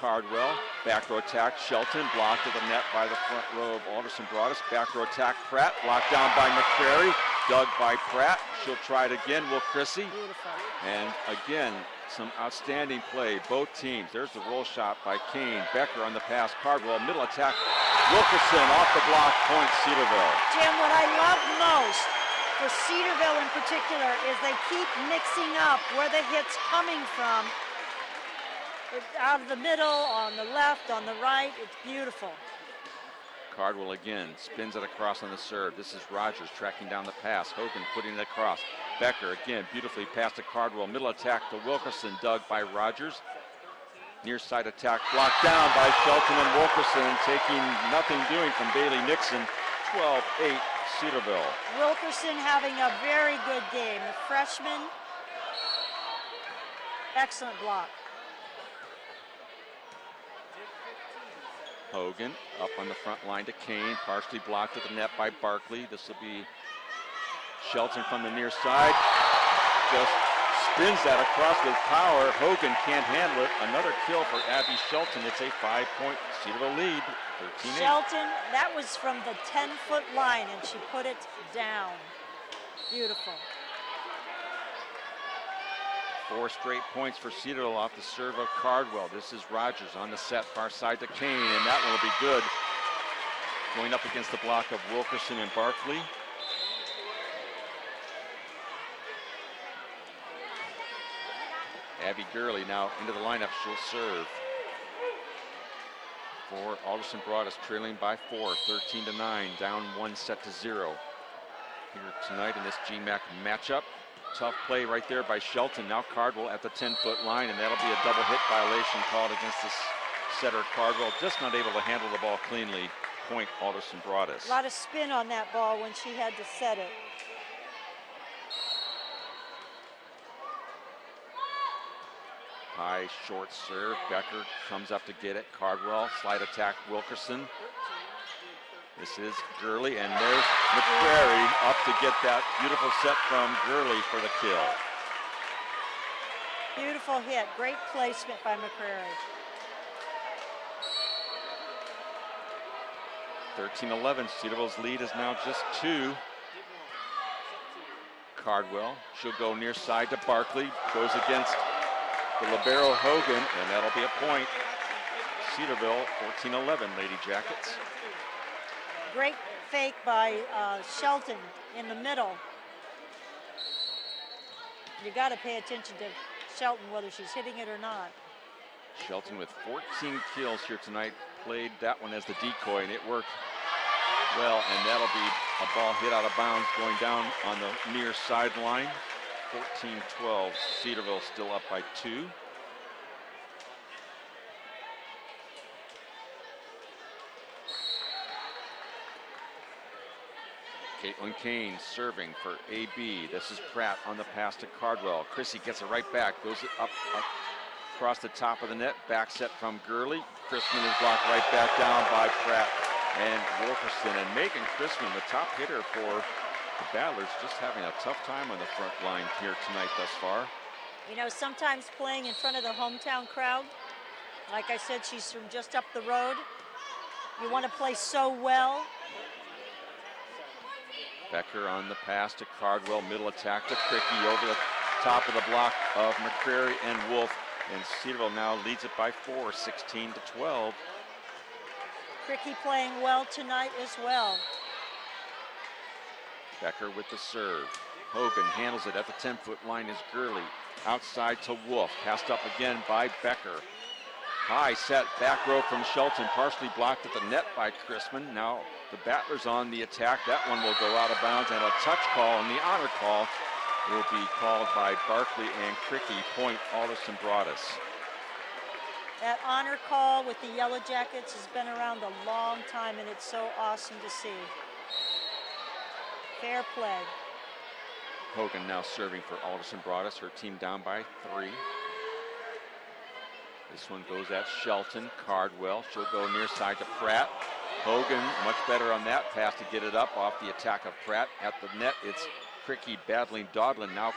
Cardwell. Back row attack, Shelton blocked at the net by the front row of Alderson Broaddus. Back row attack, Pratt blocked down by McCrary. Dug by Pratt. She'll try it again. Will Chrissy. Beautiful. And again, some outstanding play. Both teams. There's the roll shot by Kane. Becker on the pass. Cardwell, middle attack. Wilkerson off the block. Point Cedarville. Jim, what I love most for Cedarville in particular is they keep mixing up where the hit's coming from. It's out of the middle, on the left, on the right. It's beautiful. Cardwell again spins it across on the serve. This is Rogers tracking down the pass. Hogan putting it across. Becker again beautifully passed to Cardwell. Middle attack to Wilkerson. Dug by Rogers. Near side attack blocked down by Shelton and Wilkerson, taking nothing doing from Bailey Nixon. 12-8 Cedarville. Wilkerson having a very good game. The freshman, excellent block. Hogan up on the front line to Kane, partially blocked at the net by Barkley. This will be Shelton from the near side. Just spins that across with power. Hogan can't handle it. Another kill for Abby Shelton. It's a 5-point Cedarville lead, 13-8. Shelton, that was from the 10-foot line, and she put it down. Beautiful. 4 straight points for Cedarville off the serve of Cardwell. This is Rogers on the set, far side to Kane, and that one will be good. Going up against the block of Wilkerson and Barkley. Abby Gurley now into the lineup. She'll serve for Alderson Broaddus, trailing by 4, 13-9, down 1-0 here tonight in this GMAC matchup. Tough play right there by Shelton. Now Cardwell at the 10-foot line, and that'll be a double hit violation called against this setter. Cardwell just not able to handle the ball cleanly. Point Alderson Broaddus. A lot of spin on that ball when she had to set it. High short serve. Becker comes up to get it. Cardwell slide attack Wilkerson. This is Gurley, and there's McCrary up to get that beautiful set from Gurley for the kill. Beautiful hit. Great placement by McCrary. 13-11. Cedarville's lead is now just 2. Cardwell, she'll go near side to Barkley. Goes against the libero Hogan, and that'll be a point. Cedarville 14-11, Lady Jackets. Great fake by Shelton in the middle. You got to pay attention to Shelton, whether she's hitting it or not. Shelton with 14 kills here tonight. Played that one as the decoy, and it worked well, and that'll be a ball hit out of bounds going down on the near sideline. 14-12, Cedarville still up by 2. Caitlin Kane serving for AB. This is Pratt on the pass to Cardwell. Chrissy gets it right back, goes up across the top of the net. Back set from Gurley. Chrisman is blocked right back down by Pratt and Wilkerson. And Megan Chrisman, the top hitter for the Battlers, just having a tough time on the front line here tonight thus far. You know, sometimes playing in front of the hometown crowd, like I said, she's from just up the road. You want to play so well. Becker on the pass to Cardwell, middle attack to Cricky over the top of the block of McCrary and Wolf, and Cedarville now leads it by 4, 16-12. Cricky playing well tonight as well. Becker with the serve. Hogan handles it at the 10-foot line is Gurley. Outside to Wolf, passed up again by Becker. High set back row from Shelton, partially blocked at the net by Chrisman. Now the Battlers on the attack. That one will go out of bounds, and a touch call, and the honor call will be called by Barkley and Cricky. Point Alderson Broaddus. That honor call with the Yellow Jackets has been around a long time, and it's so awesome to see. Fair play. Hogan now serving for Alderson Broaddus, her team down by 3. This one goes at Shelton. Cardwell, she'll go near side to Pratt. Hogan much better on that pass to get it up off the attack of Pratt. At the net, it's Cricky battling Dodlin. Now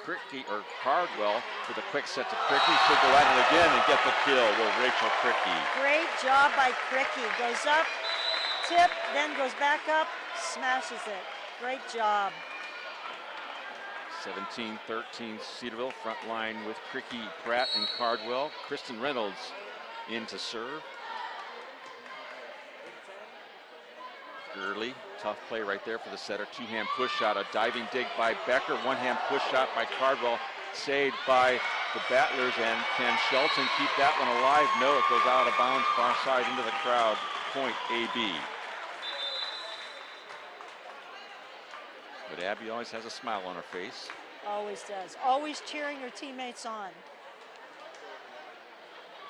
Cricky, or Cardwell with a quick set to Cricky. Should go at it again and get the kill. Will Rachel Cricky. Great job by Cricky. Goes up, tip, then goes back up, smashes it. Great job. 17-13 Cedarville, front line with Cricky, Pratt, and Cardwell. Kristen Reynolds in to serve. Gurley, tough play right there for the setter. Two-hand push shot, a diving dig by Becker. One-hand push shot by Cardwell, saved by the Battlers. And can Shelton keep that one alive? No, it goes out of bounds, far side into the crowd. Point AB. But Abby always has a smile on her face. Always does. Always cheering her teammates on.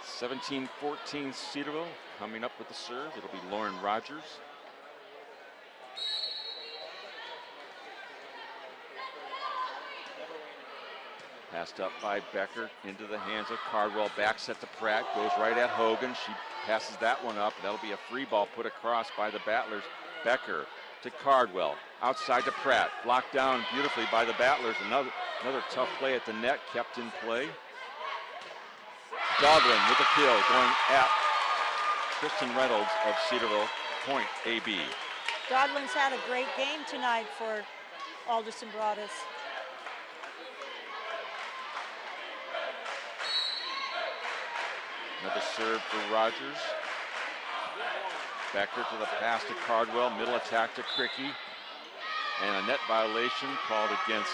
17-14 Cedarville. Coming up with the serve, it'll be Lauren Rogers. Passed up by Becker into the hands of Cardwell. Back set to Pratt, goes right at Hogan. She passes that one up. That'll be a free ball put across by the Battlers. Becker to Cardwell, outside to Pratt, blocked down beautifully by the Battlers. Another tough play at the net, kept in play. Godwin with the kill, going at Kristen Reynolds of Cedarville. Point AB. Godwin's had a great game tonight for Alderson Broaddus. Another serve for Rogers. Becker to the pass to Cardwell, middle attack to Cricky. And a net violation called against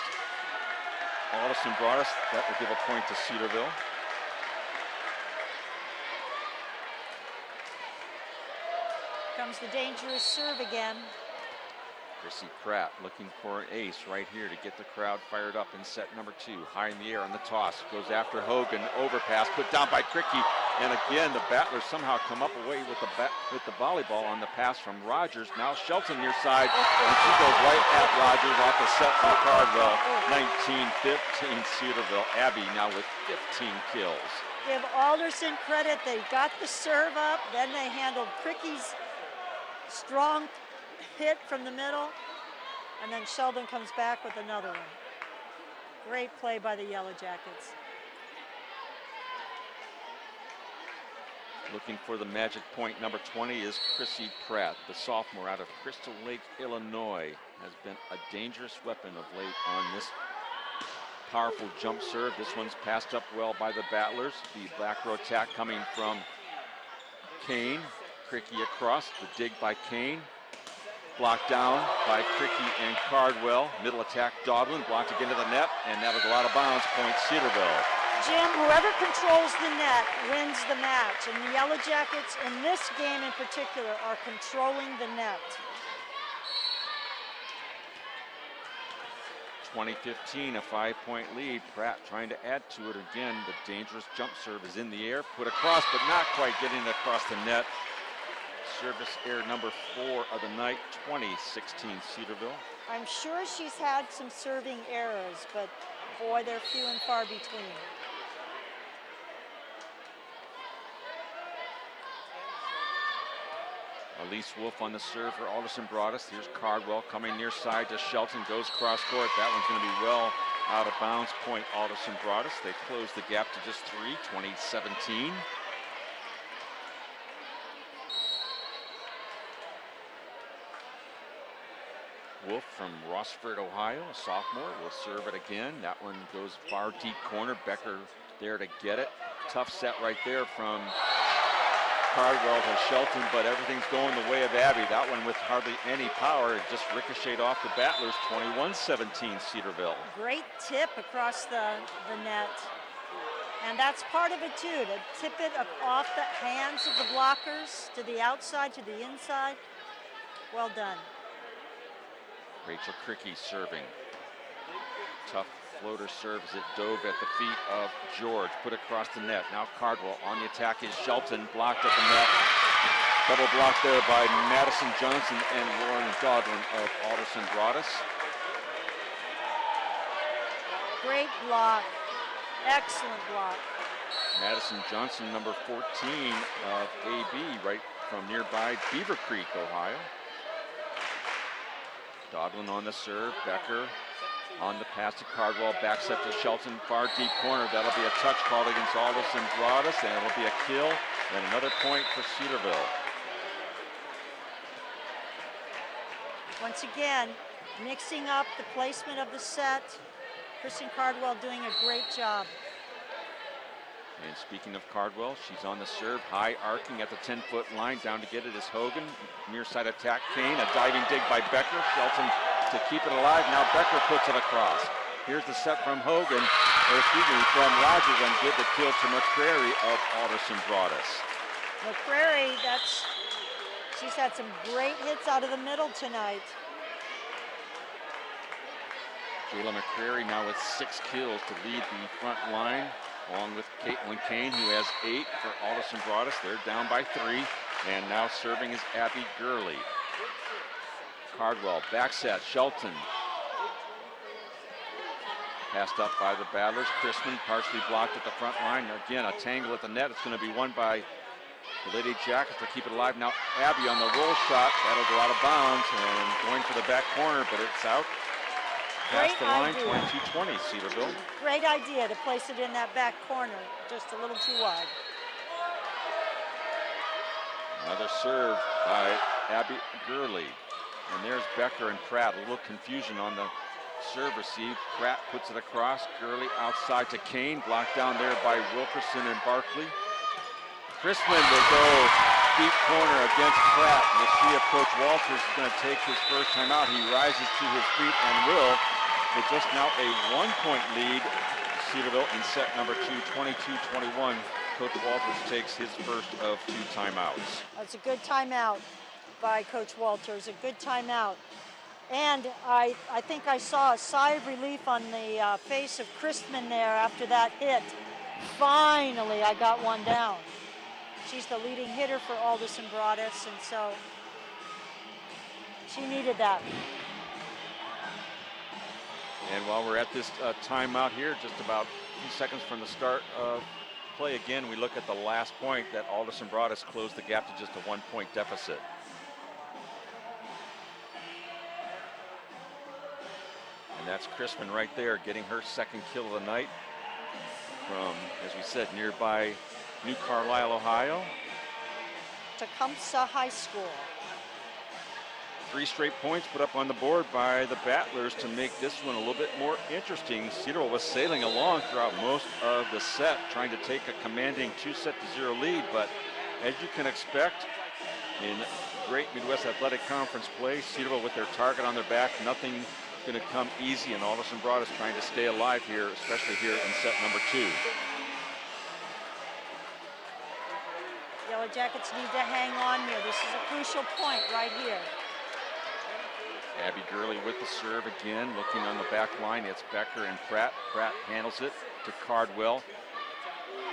Alderson Broaddus. That will give a point to Cedarville. Comes the dangerous serve again. Chrissy Pratt looking for an ace right here to get the crowd fired up in set number 2. High in the air on the toss. Goes after Hogan. Overpass put down by Cricky. And again, the Battlers somehow come up away with the volleyball on the pass from Rogers. Now Shelton near side. And she goes right at Rogers off the set from Cardwell. 19-15 Cedarville. Abby now with 15 kills. Give Alderson credit. They got the serve up. Then they handled Cricky's strong hit from the middle, and then Sheldon comes back with another one. Great play by the Yellow Jackets. Looking for the magic point number 20 is Chrissy Pratt, the sophomore out of Crystal Lake, Illinois. Has been a dangerous weapon of late on this powerful jump serve. This one's passed up well by the Battlers. The back row attack coming from Kane. Cricky across, the dig by Kane. Blocked down by Cricky and Cardwell. Middle attack, Dodwin, blocked again to the net, and that was a lot of bounds. Point Cedarville. Jim, whoever controls the net wins the match, and the Yellow Jackets in this game in particular are controlling the net. 20-15, a 5-point lead. Pratt trying to add to it again. The dangerous jump serve is in the air, put across, but not quite getting it across the net. Service error number 4 of the night, 20-16 Cedarville. I'm sure she's had some serving errors, but boy, they're few and far between. Elise Wolf on the serve for Alderson Broaddus. Here's Cardwell coming near side to Shelton, goes cross court. That one's going to be well out of bounds. Point Alderson Broaddus. They close the gap to just 3, 20-17. Wolf from Rossford, Ohio, a sophomore, will serve it again. That one goes far deep corner. Becker there to get it. Tough set right there from Cardwell to Shelton, but everything's going the way of Abby. That one with hardly any power. It just ricocheted off the Battlers. 21-17 Cedarville. Great tip across the net. And that's part of it too, to tip it off the hands of the blockers to the outside, to the inside. Well done. Rachel Cricky serving. Tough floater serve as it dove at the feet of George. Put across the net. Now Cardwell on the attack is Shelton. Blocked at the net. Double block there by Madison Johnson and Lauren Godwin of Alderson Broaddus. Great block. Excellent block. Madison Johnson, number 14 of AB, right from nearby Beaver Creek, Ohio. Dodlin on the serve. Becker On the pass to Cardwell, back set to Shelton, far deep corner. That'll be a touch called against Alderson Broaddus, and it'll be a kill, and another point for Cedarville. Once again, mixing up the placement of the set. Kristen Cardwell doing a great job. And speaking of Cardwell, she's on the serve, high arcing at the 10-foot line. Down to get it is Hogan. Near side attack, Kane. A diving dig by Becker. Shelton to keep it alive. Now Becker puts it across. Here's the set from Hogan, or excuse me, from Rogers, and give the kill to McCrary of Alderson Broaddus. McCrary, she's had some great hits out of the middle tonight. Jayla McCrary now with 6 kills to lead the front line, along with Caitlin Kane, who has 8 for Alderson Broaddus. They're down by 3, and now serving is Abby Gurley. Cardwell, back set, Shelton. Passed up by the Battlers. Chrisman partially blocked at the front line. Again, a tangle at the net. It's going to be won by the Lady Jackets to keep it alive. Now Abby on the roll shot. That'll go out of bounds and going for the back corner, but it's out. Past the line, 22-20, Cedarville. Great idea to place it in that back corner, just a little too wide. Another serve by Abby Gurley. And there's Becker and Pratt. A little confusion on the serve receive. Pratt puts it across. Gurley outside to Kane. Blocked down there by Wilkerson and Barkley. Chrisman will go deep corner against Pratt. We'll see if Coach Walters is going to take his first time out. He rises to his feet and will. With just now a 1-point lead, Cedarville in set number 2, 22-21. Coach Walters takes his first of 2 timeouts. That's a good timeout by Coach Walters, a good timeout. And I think I saw a sigh of relief on the face of Christman there after that hit. Finally, I got one down. She's the leading hitter for Alderson Broaddus, and so she needed that. And while we're at this timeout here, just about a few seconds from the start of play again, we look at the last point that Alderson Broaddus closed the gap to just a 1-point deficit. And that's Chrisman right there, getting her second kill of the night from, as we said, nearby New Carlisle, Ohio. Tecumseh High School. 3 straight points put up on the board by the Battlers to make this one a little bit more interesting. Cedarville was sailing along throughout most of the set, trying to take a commanding 2-0 lead, but as you can expect in great Midwest Athletic Conference play, Cedarville with their target on their back, nothing going to come easy, and Alderson Broaddus trying to stay alive here, especially here in set number 2. Yellow Jackets need to hang on here. This is a crucial point right here. Abby Gurley with the serve again, looking on the back line. It's Becker and Pratt. Pratt handles it to Cardwell.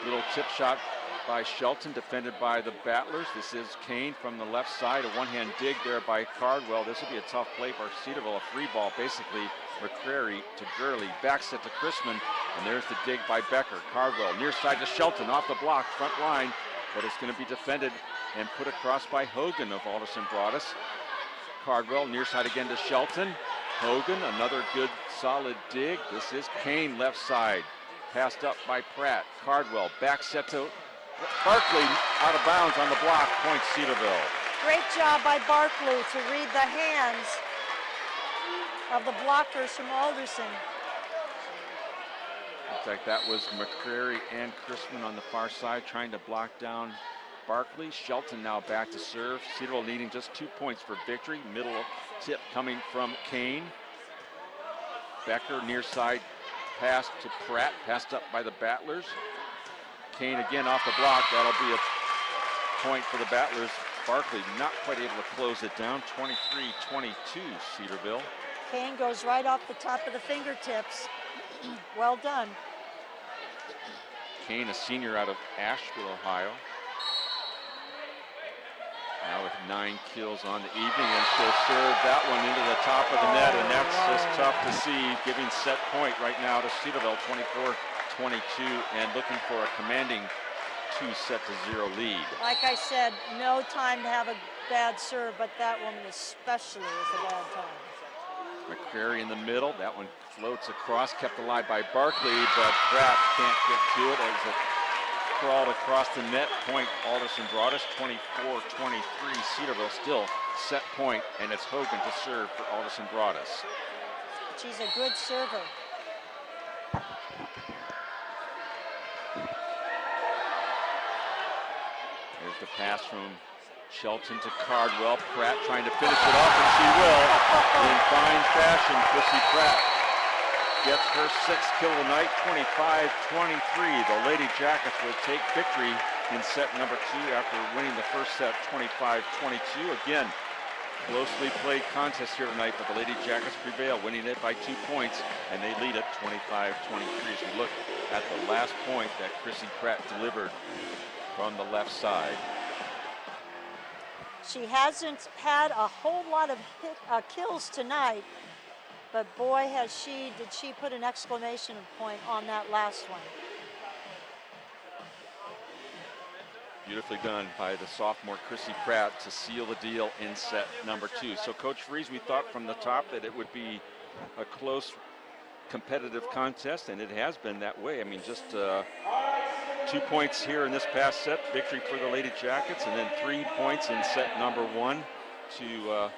Little tip shot by Shelton, defended by the Battlers. This is Kane from the left side. A one-hand dig there by Cardwell. This will be a tough play for Cedarville. A free ball, basically. McCrary to Gurley. Back set to Chrisman. And there's the dig by Becker. Cardwell near side to Shelton. Off the block, front line. But it's going to be defended and put across by Hogan of Alderson Broaddus. Cardwell near side again to Shelton. Hogan, another good solid dig. This is Kane left side. Passed up by Pratt. Cardwell back set to Barkley, out of bounds on the block. Point Cedarville. Great job by Barkley to read the hands of the blockers from Alderson. In fact, that was McCrary and Chrisman on the far side trying to block down Barkley. Shelton now back to serve. Cedarville needing just 2 points for victory. Middle tip coming from Kane. Becker near side pass to Pratt. Passed up by the Battlers. Kane again off the block. That'll be a point for the Battlers. Barkley not quite able to close it down. 23-22 Cedarville. Kane goes right off the top of the fingertips. Well done. Kane, a senior out of Asheville, Ohio. Now with 9 kills on the evening, and she'll serve that one into the top of the net, and that's just tough to see, giving set point right now to Cedarville, 24-22, and looking for a commanding 2-0 lead. Like I said, no time to have a bad serve, but that one especially is a bad time. McCrary in the middle. That one floats across, kept alive by Barkley, but Pratt can't get to it as it crawled across the net. Point Alderson Broaddus, 24-23. Cedarville still set point, and it's Hogan to serve for Alderson Broaddus. She's a good server. There's the pass from Shelton to Cardwell. Pratt trying to finish it off, and she will. In fine fashion, Chrissy Pratt gets her sixth kill of the night, 25-23. The Lady Jackets will take victory in set number 2 after winning the first set 25-22. Again, closely played contest here tonight, but the Lady Jackets prevail, winning it by 2 points, and they lead it 25-23 as we look at the last point that Chrissy Pratt delivered from the left side. She hasn't had a whole lot of kills tonight, but boy, did she put an exclamation point on that last one. Beautifully done by the sophomore Chrissy Pratt to seal the deal in set number 2. So Coach Freeze, we thought from the top that it would be a close competitive contest, and it has been that way. I mean, just 2 points here in this past set, victory for the Lady Jackets, and then 3 points in set number 1 to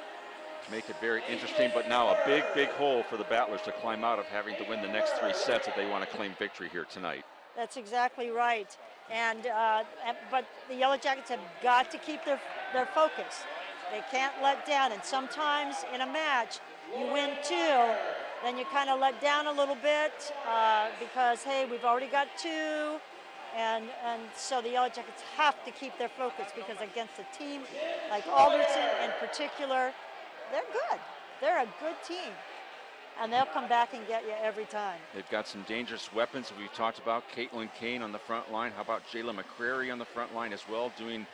make it very interesting. But now a big hole for the Battlers to climb out of, having to win the next 3 sets if they want to claim victory here tonight. That's exactly right. And but the Yellow Jackets have got to keep their focus. They can't let down. And sometimes in a match, you win 2, then you kind of let down a little bit because, hey, we've already got 2. And so the Yellow Jackets have to keep their focus, because against a team like Alderson in particular, they're good. They're a good team. And they'll come back and get you every time. They've got some dangerous weapons that we've talked about. Caitlin Kane on the front line. How about Jayla McCrary on the front line as well, doing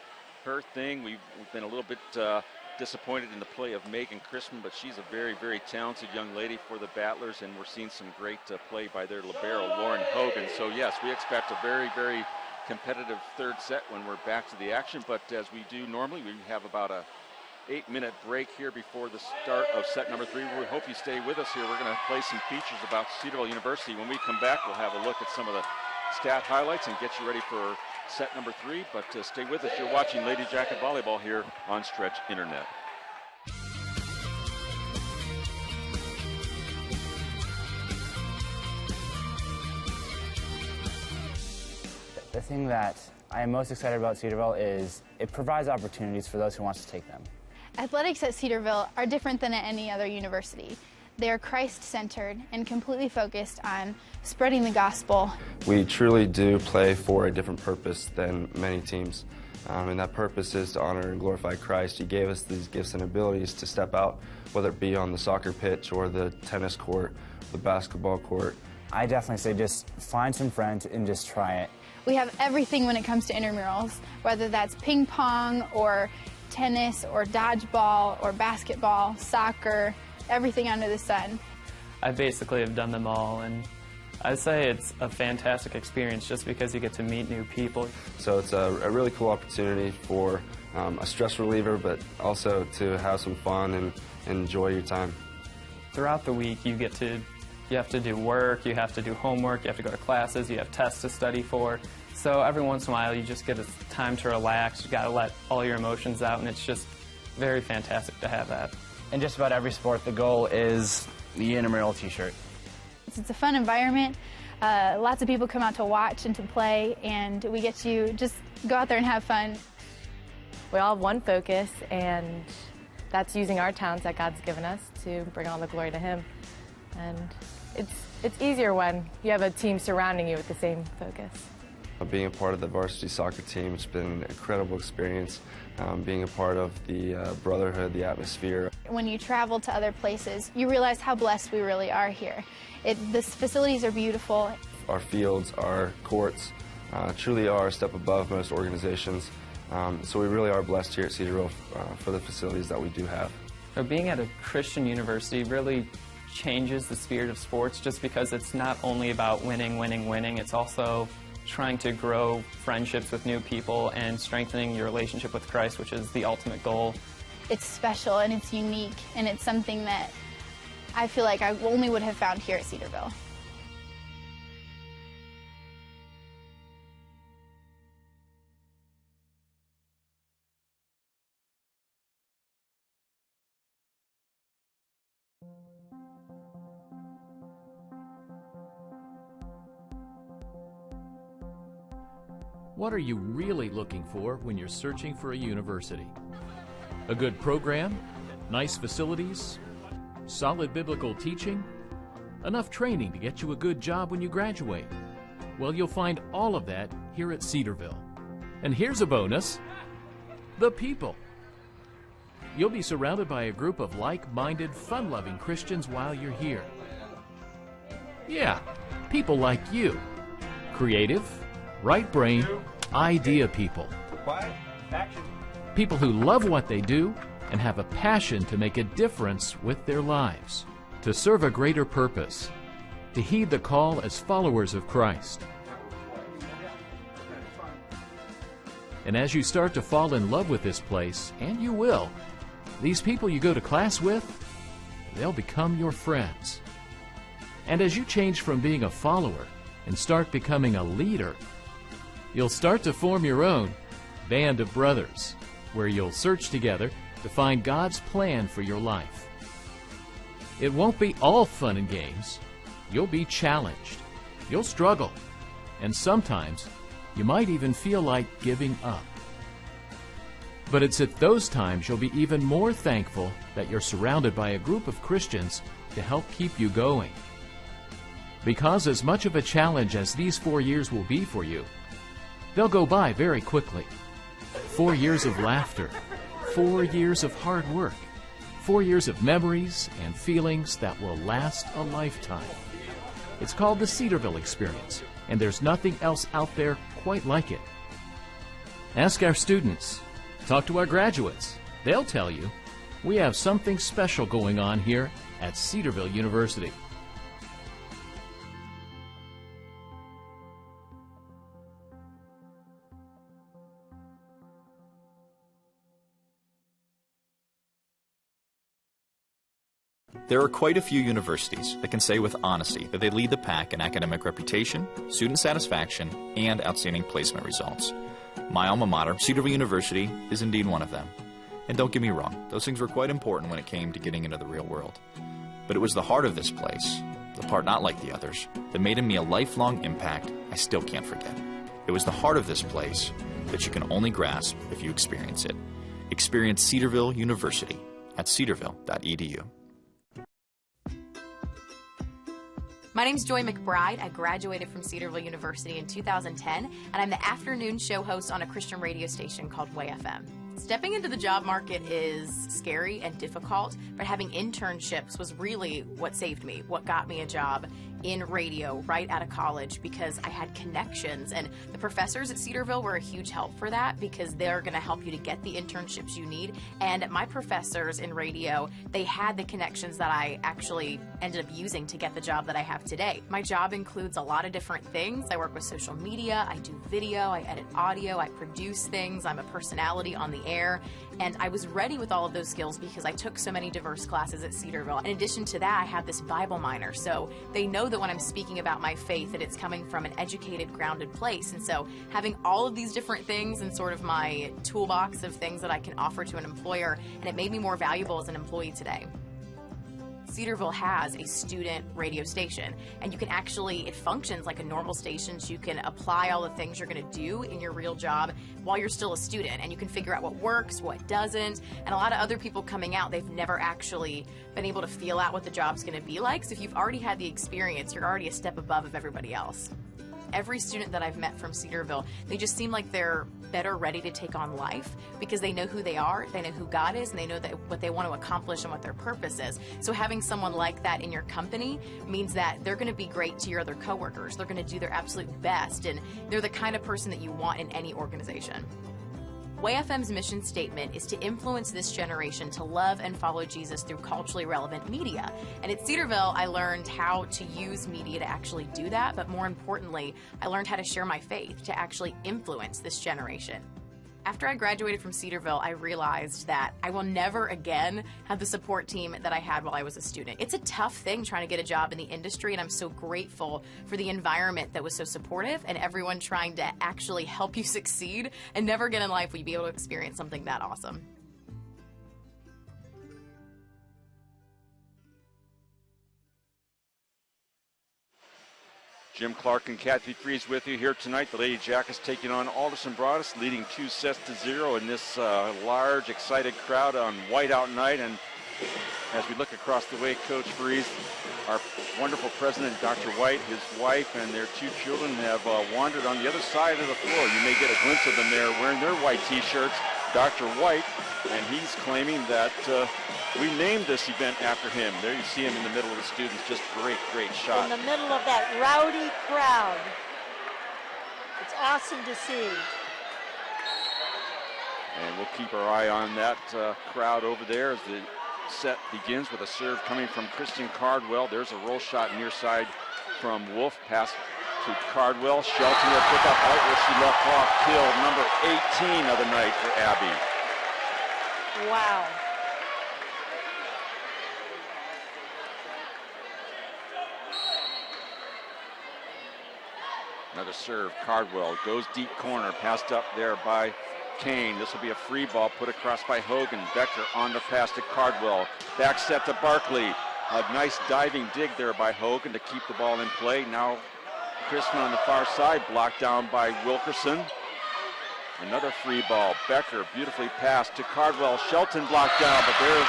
her thing. We've been a little bit disappointed in the play of Megan Chrisman, but she's a very talented young lady for the Battlers, and we're seeing some great play by their libero, Lauren Hogan. So yes, we expect a very competitive third set when we're back to the action, but as we do normally, we have about a 8-minute break here before the start of set number 3. We hope you stay with us here. We're going to play some features about Cedarville University. When we come back, we'll have a look at some of the stat highlights and get you ready for set number 3. But stay with us. You're watching Lady Jacket Volleyball here on Stretch Internet. The thing that I am most excited about Cedarville is it provides opportunities for those who want to take them. Athletics at Cedarville are different than at any other university. They are Christ-centered and completely focused on spreading the gospel. We truly do play for a different purpose than many teams, and that purpose is to honor and glorify Christ. He gave us these gifts and abilities to step out, whether it be on the soccer pitch or the tennis court, the basketball court. I definitely say just find some friends and just try it. We have everything when it comes to intramurals, whether that's ping pong or tennis or dodgeball or basketball, soccer, everything under the sun. I basically have done them all, and I'd say it's a fantastic experience just because you get to meet new people. So it's a really cool opportunity for a stress reliever, but also to have some fun and enjoy your time. Throughout the week, you have to do work, you have to do homework, you have to go to classes, you have tests to study for. So every once in a while, you just get a time to relax. You got to let all your emotions out, and it's just very fantastic to have that. In just about every sport, the goal is the intramural t-shirt. It's a fun environment. Lots of people come out to watch and to play, and we get to just go out there and have fun. We all have one focus, and that's using our talents that God's given us to bring all the glory to Him. And it's easier when you have a team surrounding you with the same focus. Being a part of the varsity soccer team, it's been an incredible experience. Being a part of the brotherhood, the atmosphere. When you travel to other places, you realize how blessed we really are here. The facilities are beautiful. Our fields, our courts, truly are a step above most organizations. So we really are blessed here at Cedarville for the facilities that we do have. Being at a Christian university really changes the spirit of sports, just because it's not only about winning. It's also trying to grow friendships with new people and strengthening your relationship with Christ, which is the ultimate goal. It's special and it's unique, and it's something that I feel like I only would have found here at Cedarville. What are you really looking for when you're searching for a university? A good program, nice facilities, solid biblical teaching, enough training to get you a good job when you graduate. Well, you'll find all of that here at Cedarville. And here's a bonus: the people. You'll be surrounded by a group of like-minded, fun-loving Christians while you're here. Yeah, people like you. Creative, right brain, idea people. Quiet, action. People who love what they do and have a passion to make a difference with their lives, to serve a greater purpose, to heed the call as followers of Christ. And as you start to fall in love with this place, and you will, these people you go to class with, they'll become your friends. And as you change from being a follower and start becoming a leader, you'll start to form your own band of brothers, where you'll search together to find God's plan for your life. It won't be all fun and games. You'll be challenged. You'll struggle. And sometimes you might even feel like giving up. But it's at those times you'll be even more thankful that you're surrounded by a group of Christians to help keep you going. Because as much of a challenge as these 4 years will be for you, they'll go by very quickly. 4 years of laughter, 4 years of hard work, 4 years of memories and feelings that will last a lifetime. It's called the Cedarville experience, and there's nothing else out there quite like it. Ask our students, talk to our graduates. They'll tell you we have something special going on here at Cedarville University. There are quite a few universities that can say with honesty that they lead the pack in academic reputation, student satisfaction, and outstanding placement results. My alma mater, Cedarville University, is indeed one of them. And don't get me wrong, those things were quite important when it came to getting into the real world. But it was the heart of this place, the part not like the others, that made in me a lifelong impact I still can't forget. It was the heart of this place that you can only grasp if you experience it. Experience Cedarville University at cedarville.edu. My name's Joy McBride. I graduated from Cedarville University in 2010, and I'm the afternoon show host on a Christian radio station called Way FM. Stepping into the job market is scary and difficult, but having internships was really what saved me, what got me a job in radio right out of college, because I had connections, and the professors at Cedarville were a huge help for that because they're going to help you to get the internships you need. And my professors in radio, they had the connections that I actually ended up using to get the job that I have today. My job includes a lot of different things. I work with social media, I do video, I edit audio, I produce things, I'm a personality on the air, and I was ready with all of those skills because I took so many diverse classes at Cedarville. In addition to that, I have this Bible minor, so they know that when I'm speaking about my faith that it's coming from an educated, grounded place. And so having all of these different things and sort of my toolbox of things that I can offer to an employer, and it made me more valuable as an employee today. Cedarville has a student radio station, and you can actually, it functions like a normal station, so you can apply all the things you're going to do in your real job while you're still a student, and you can figure out what works, what doesn't. And a lot of other people coming out, they've never actually been able to feel out what the job's going to be like, so if you've already had the experience, you're already a step above of everybody else. Every student that I've met from Cedarville, they just seem like they're better ready to take on life because they know who they are, they know who God is, and they know that what they want to accomplish and what their purpose is. So having someone like that in your company means that they're going to be great to your other coworkers. They're going to do their absolute best, and they're the kind of person that you want in any organization. Way FM's mission statement is to influence this generation to love and follow Jesus through culturally relevant media. And at Cedarville, I learned how to use media to actually do that, but more importantly, I learned how to share my faith to actually influence this generation. After I graduated from Cedarville, I realized that I will never again have the support team that I had while I was a student. It's a tough thing trying to get a job in the industry, and I'm so grateful for the environment that was so supportive and everyone trying to actually help you succeed. And never again in life will you be able to experience something that awesome. Jim Clark and Kathy Freeze with you here tonight. The Lady Jackets taking on Alderson Broaddus, leading 2-0 in this large, excited crowd on whiteout night. And as we look across the way, Coach Freeze, our wonderful president, Dr. White, his wife, and their 2 children have wandered on the other side of the floor. You may get a glimpse of them there wearing their white T-shirts. Dr. White, and he's claiming that we named this event after him. There you see him in the middle of the students. Just great shot. In the middle of that rowdy crowd. It's awesome to see. And we'll keep our eye on that crowd over there as the set begins with a serve coming from Kristen Cardwell. There's a roll shot near side from Wolf. Pass to Cardwell. Shelton will pick up right where she left off. Kill number 18 of the night for Abby. Wow. Another serve. Cardwell goes deep corner. Passed up there by Kane. This will be a free ball put across by Hogan. Becker on the pass to Cardwell. Back set to Barkley. A nice diving dig there by Hogan to keep the ball in play. Now Chrisman on the far side, blocked down by Wilkerson. Another free ball. Becker beautifully passed to Cardwell. Shelton blocked down, but there's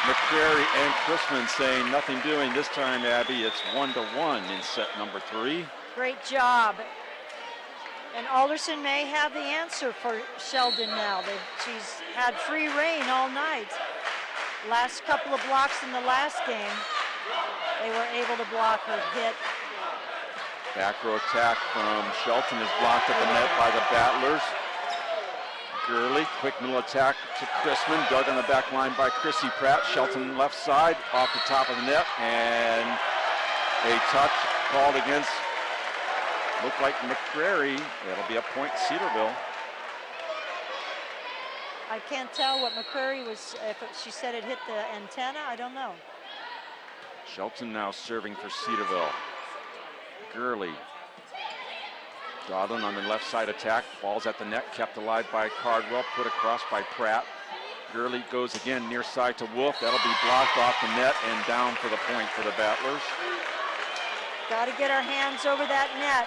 McCrary and Chrisman saying nothing doing. This time, Abby, it's 1-1 in set number 3. Great job. And Alderson may have the answer for Sheldon now. She's had free reign all night. Last couple of blocks in the last game, they were able to block her hit. Back row attack from Shelton is blocked at the net by the Battlers. Gurley, quick middle attack to Chrisman, dug on the back line by Chrissy Pratt. Shelton left side, off the top of the net, and a touch called against, looked like McCrary. That'll be a point Cedarville. I can't tell what McCrary was, if she said it hit the antenna, I don't know. Shelton now serving for Cedarville. Gurley. Dodlin on the left side attack. Ball's at the net, kept alive by Cardwell, put across by Pratt. Gurley goes again near side to Wolf. That'll be blocked off the net and down for the point for the Battlers. Got to get our hands over that net.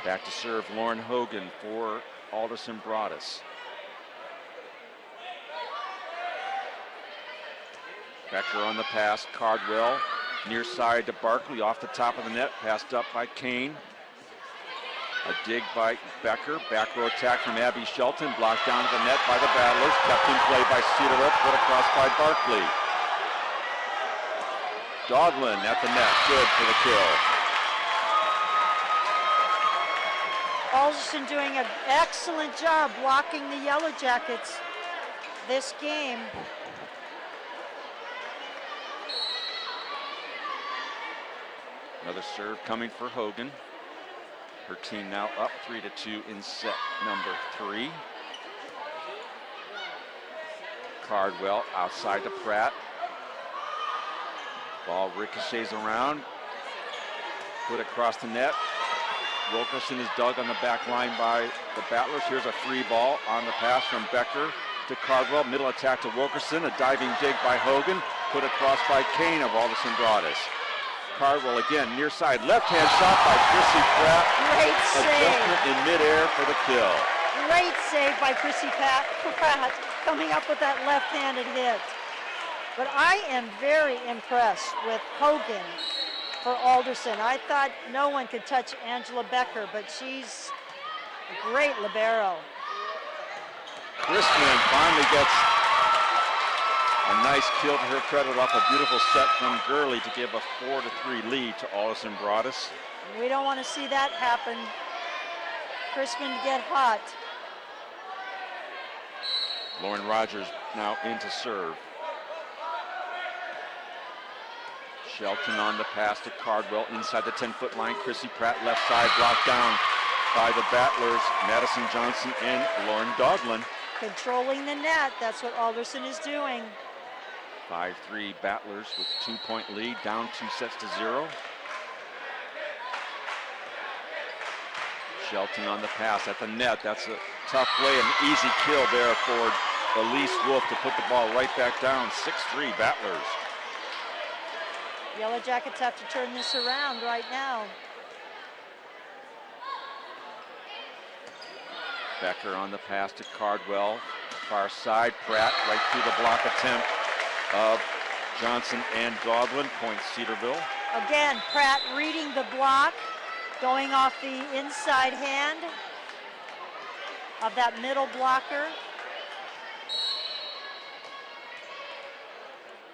Back to serve Lauren Hogan for Alderson Broaddus. Becker on the pass, Cardwell near side to Barkley, off the top of the net, passed up by Kane. A dig by Becker, back row attack from Abby Shelton, blocked down to the net by the Battlers, kept in play by Cedarville, put across by Barkley. Dodlin at the net, good for the kill. Alderson doing an excellent job blocking the Yellow Jackets this game. Another serve coming for Hogan. Her team now up 3-2 in set number 3. Cardwell outside to Pratt. Ball ricochets around. Put across the net. Wilkerson is dug on the back line by the Battlers. Here's a free ball on the pass from Becker to Cardwell. Middle attack to Wilkerson. A diving dig by Hogan. Put across by Kane of Alderson Broaddus. Cardwell again, near side, left-hand shot by Chrissy Pratt. Great save. Adjustment in midair for the kill. Great save by Chrissy Pratt, coming up with that left-handed hit. But I am very impressed with Hogan for Alderson. I thought no one could touch Angela Becker, but she's a great libero. Chrisman finally gets a nice kill to her credit off a beautiful set from Gurley to give a 4-3 lead to Alderson Broaddus. We don't want to see that happen. Chrisman get hot. Lauren Rogers now in to serve. Shelton on the pass to Cardwell inside the 10-foot line. Chrissy Pratt left side blocked down by the Battlers, Madison Johnson and Lauren Dodlin. Controlling the net, that's what Alderson is doing. 5-3 Battlers with 2-point lead, down 2-0. Shelton on the pass at the net. That's a tough play, an easy kill there for Elise Wolf to put the ball right back down. 6-3 Battlers. Yellow Jackets have to turn this around right now. Becker on the pass to Cardwell. Far side, Pratt right through the block attempt of Johnson and Dodlin. Point Cedarville. Again, Pratt reading the block, going off the inside hand of that middle blocker.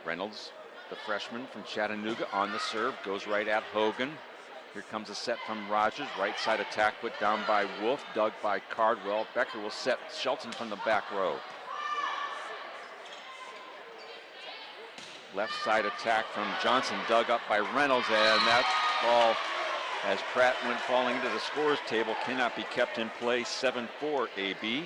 Reynolds, the freshman from Chattanooga, on the serve, goes right at Hogan. Here comes a set from Rogers. Right side attack put down by Wolf, dug by Cardwell. Becker will set Shelton from the back row. Left side attack from Johnson, dug up by Reynolds, and that ball, as Pratt went falling into the scores table, cannot be kept in play. 7-4 AB.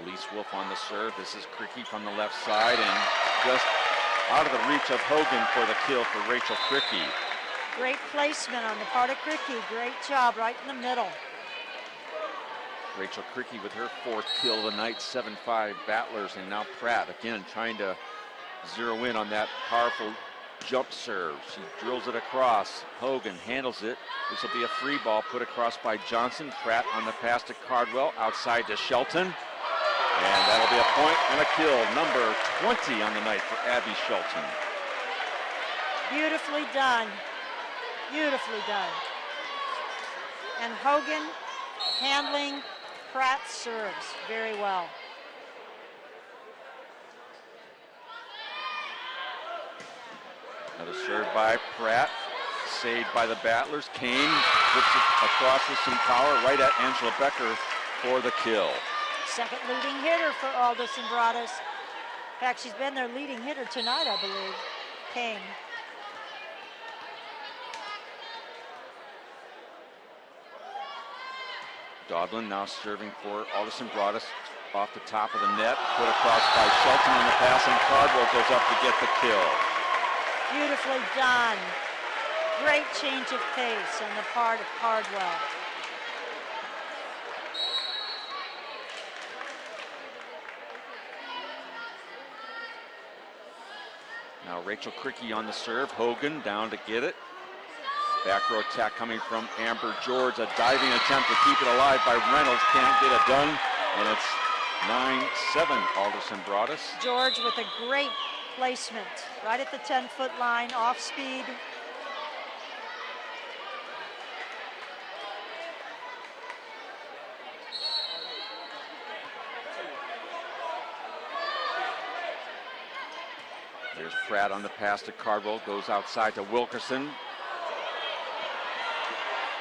Elise Wolf on the serve. This is Cricky from the left side and just out of the reach of Hogan for the kill for Rachel Cricky. Great placement on the part of Cricky. Great job right in the middle. Rachel Cricky with her 4th kill of the night. 7-5 Battlers, and now Pratt again trying to zero in on that powerful jump serve. She drills it across. Hogan handles it. This will be a free ball put across by Johnson. Pratt on the pass to Cardwell, outside to Shelton. And that'll be a point and a kill, number 20 on the night for Abby Shelton. Beautifully done. Beautifully done. And Hogan handling Pratt's serves very well. Another serve by Pratt, saved by the Battlers. Kane puts it across with some power right at Angela Becker for the kill. Second leading hitter for Alderson Broaddus. In fact, she's been their leading hitter tonight, I believe. Kane. Dodlin now serving for Alderson Broaddus off the top of the net. Put across by Shelton on the pass, and Cardwell goes up to get the kill. Beautifully done. Great change of pace on the part of Cardwell. Now Rachel Cricky on the serve. Hogan down to get it. Back row attack coming from Amber George. A diving attempt to keep it alive by Reynolds. Can't get it done. And it's 9-7 Alderson Broaddus. George with a great placement. Right at the 10-foot line, off speed. There's Pratt on the pass to Cardwell, goes outside to Wilkerson.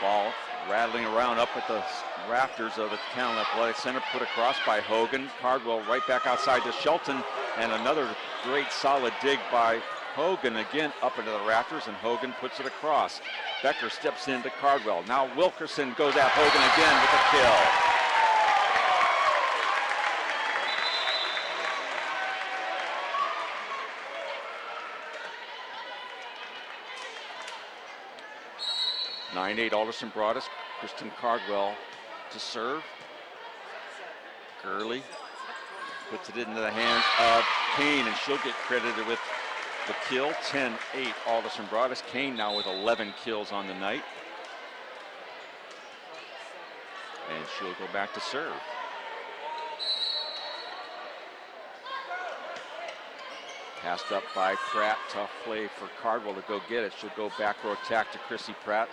Ball rattling around up at the rafters of the Town Athletic Center, put across by Hogan. Cardwell right back outside to Shelton, and another great solid dig by Hogan, again up into the rafters, and Hogan puts it across. Becker steps into Cardwell. Now Wilkerson goes at Hogan again with a kill. (9-8) Alderson Broaddus. Kristen Cardwell to serve. Gurley puts it into the hands of Kane, and she'll get credited with the kill. 10-8 Alderson Broaddus. Kane now with 11 kills on the night. And she'll go back to serve. Passed up by Pratt. Tough play for Cardwell to go get it. She'll go back row attack to Chrissy Pratt.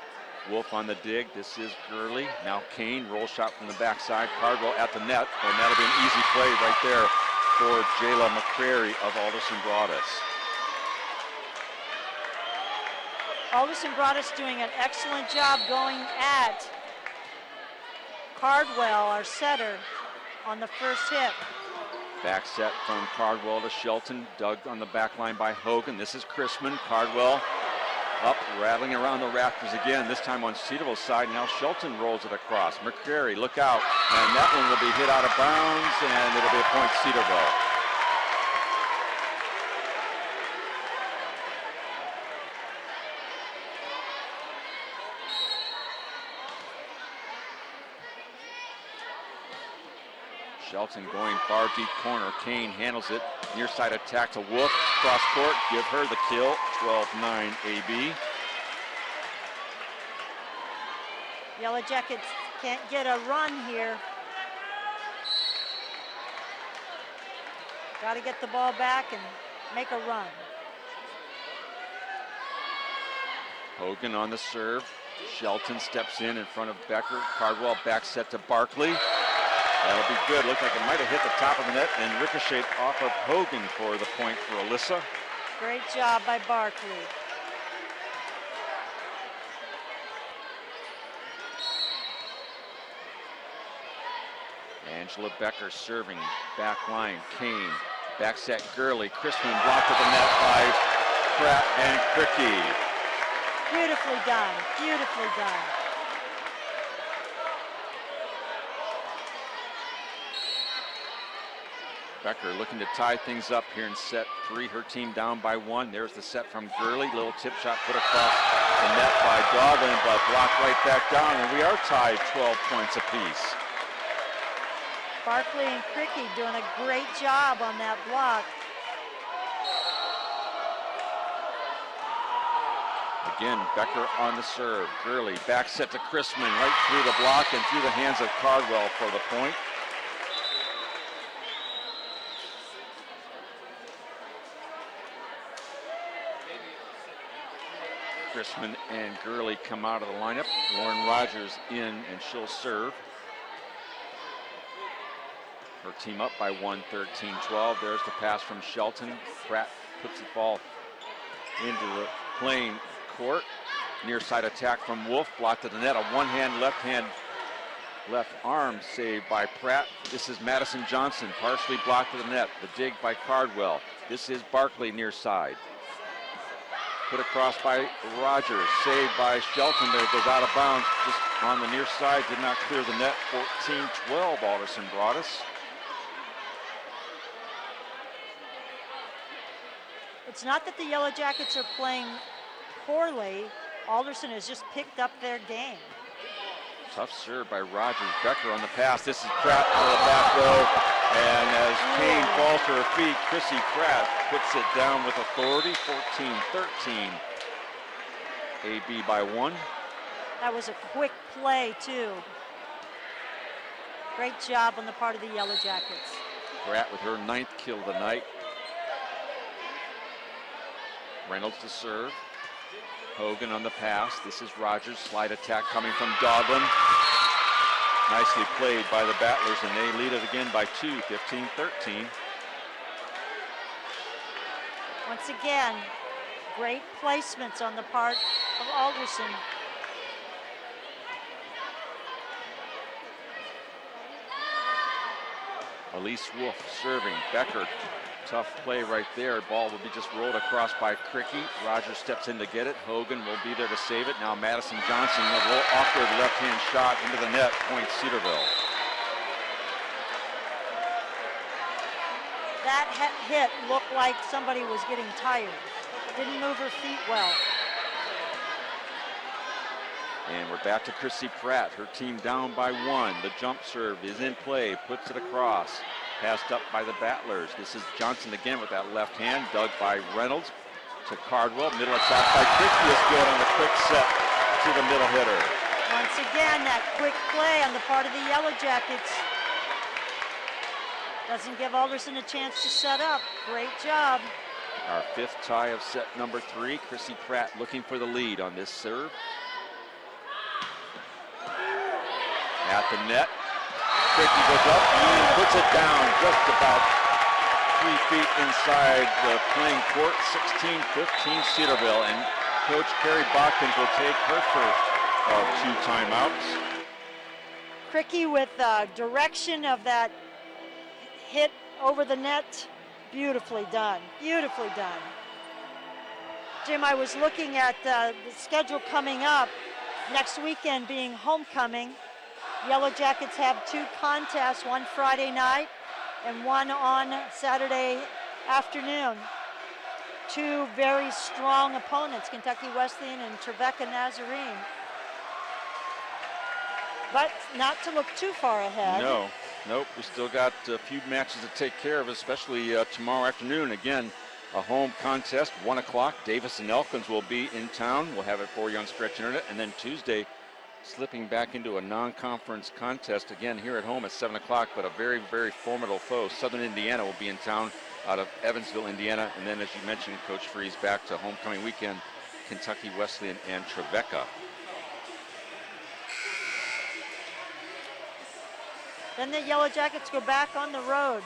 Wolf on the dig. This is Gurley. Now Kane, roll shot from the backside. Cardwell at the net, and that'll be an easy play right there for Jayla McCrary of Alderson Broaddus. Alderson Broaddus doing an excellent job going at Cardwell, our setter, on the first hit. Back set from Cardwell to Shelton, dug on the back line by Hogan. This is Chrisman. Cardwell up, rattling around the rafters again, this time on Cedarville's side. Now Shelton rolls it across. McCrary, look out. And that one will be hit out of bounds, and it'll be a point Cedarville. Shelton going far deep corner. Kane handles it. Near side attack to Wolf. Cross court. Give her the kill. 12-9 AB. Yellow Jackets can't get a run here. Got to get the ball back and make a run. Hogan on the serve. Shelton steps in front of Becker. Cardwell back set to Barkley. That'll be good. Looked like it might have hit the top of the net and ricocheted off of Hogan for the point for Alyssa. Great job by Barkley. Angela Becker serving, back line, Kane, back set Gurley, Chrisman blocked at the net by Pratt and Cricky. Beautifully done, beautifully done. Becker looking to tie things up here in set 3. Her team down by 1. There's the set from Gurley. Little tip shot put across the net by Doglin, but blocked right back down, and we are tied 12 points apiece. Barkley and Cricky doing a great job on that block. Again, Becker on the serve. Gurley back set to Chrisman, right through the block and through the hands of Cardwell for the point. Chrisman and Gurley come out of the lineup. Lauren Rogers in, and she'll serve. Her team up by 1, 13-12. There's the pass from Shelton. Pratt puts the ball into the playing court. Near side attack from Wolf, blocked at the net. A one-hand, left arm save by Pratt. This is Madison Johnson, partially blocked at the net. The dig by Cardwell. This is Barkley near side. Put across by Rogers, saved by Shelton, but it goes out of bounds just on the near side, did not clear the net. 14-12, Alderson Broaddus. It's not that the Yellow Jackets are playing poorly. Alderson has just picked up their game. Tough serve by Rogers. Becker on the pass. This is Pratt out of the back row. And as Kane falls to her feet, Chrissy Pratt puts it down with authority. 14-13. AB by 1. That was a quick play, too. Great job on the part of the Yellow Jackets. Pratt with her 9th kill of the night. Reynolds to serve. Hogan on the pass. This is Rogers. Slide attack coming from Doglin. Nicely played by the Battlers, and they lead it again by 2, 15-13. Once again, great placements on the part of Alderson. Elise Wolf serving. Becker, tough play right there. Ball will be just rolled across by Cricky. Rogers steps in to get it. Hogan will be there to save it. Now Madison Johnson, a little awkward left-hand shot into the net. Point Cedarville. That hit looked like somebody was getting tired. Didn't move her feet well. And we're back to Chrissy Pratt. Her team down by 1. The jump serve is in play. Puts it across. Passed up by the Battlers. This is Johnson again with that left hand. Dug by Reynolds to Cardwell. Middle attack by Cricky is good on the quick set to the middle hitter. Once again, that quick play on the part of the Yellow Jackets. Doesn't give Alderson a chance to set up. Great job. Our 5th tie of set number 3. Chrissy Pratt looking for the lead on this serve. At the net. Cricky goes up and puts it down just about 3 feet inside the playing court. 16-15 Cedarville, and coach Carrie Botkins will take her first of 2 timeouts. Cricky with the direction of that hit over the net, beautifully done, beautifully done. Jim, I was looking at the schedule coming up, next weekend being homecoming. Yellow Jackets have 2 contests, one Friday night and one on Saturday afternoon. 2 very strong opponents, Kentucky Wesleyan and Trevecca Nazarene. But not to look too far ahead. No, nope. We still got a few matches to take care of, especially tomorrow afternoon. Again, a home contest, 1 o'clock. Davis and Elkins will be in town. We'll have it for you on Stretch Internet. And then Tuesday, slipping back into a non-conference contest again here at home at 7 o'clock, but a very, very formidable foe. Southern Indiana will be in town out of Evansville, Indiana. And then, as you mentioned, Coach Freeze back to homecoming weekend, Kentucky Wesleyan and Trevecca. Then the Yellow Jackets go back on the road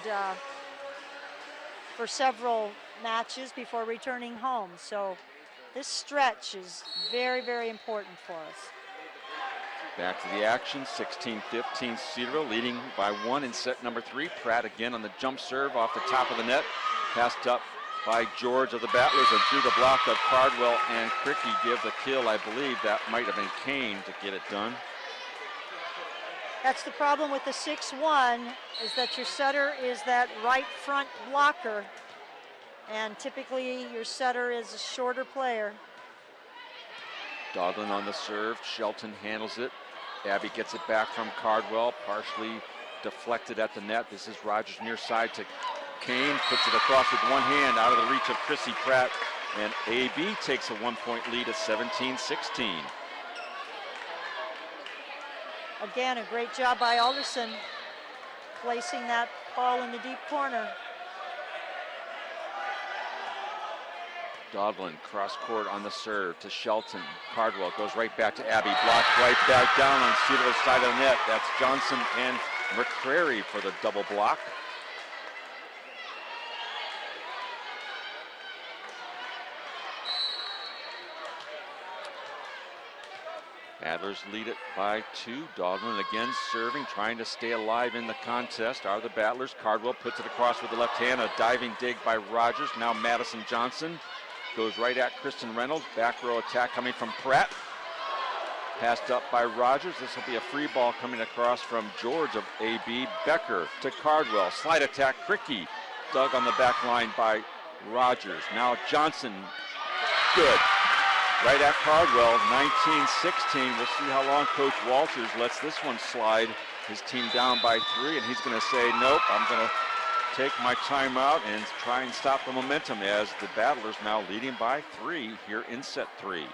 for several matches before returning home. So this stretch is very, very important for us. Back to the action, 16-15 Cedarville leading by 1 in set number 3. Pratt again on the jump serve off the top of the net. Passed up by George of the Battlers and through the block of Cardwell and Cricky give the kill. I believe that might have been Kane to get it done. That's the problem with the 6-1, is that your setter is that right front blocker. And typically your setter is a shorter player. Doglin on the serve. Shelton handles it. Abby gets it back from Cardwell, partially deflected at the net. This is Rogers near side to Kane, puts it across with one hand out of the reach of Chrissy Pratt. And AB takes a 1-point lead at 17-16. Again, a great job by Alderson placing that ball in the deep corner. Doglin cross court on the serve to Shelton. Cardwell goes right back to Abby. Blocked right back down on Cedarville's side of the net. That's Johnson and McCrary for the double block. Adlers lead it by 2. Doglin again serving, trying to stay alive in the contest. Are the Battlers. Cardwell puts it across with the left hand. A diving dig by Rogers. Now Madison Johnson goes right at Kristen Reynolds. Back row attack coming from Pratt. Passed up by Rogers. This will be a free ball coming across from George of AB. Becker to Cardwell. Slide attack, Cricky. Dug on the back line by Rogers. Now Johnson. Good. Right at Cardwell, 19-16. We'll see how long Coach Walters lets this one slide. His team down by 3, and he's going to say, nope, I'm going to take my timeout and try and stop the momentum as the Battlers now leading by 3 here in set 3.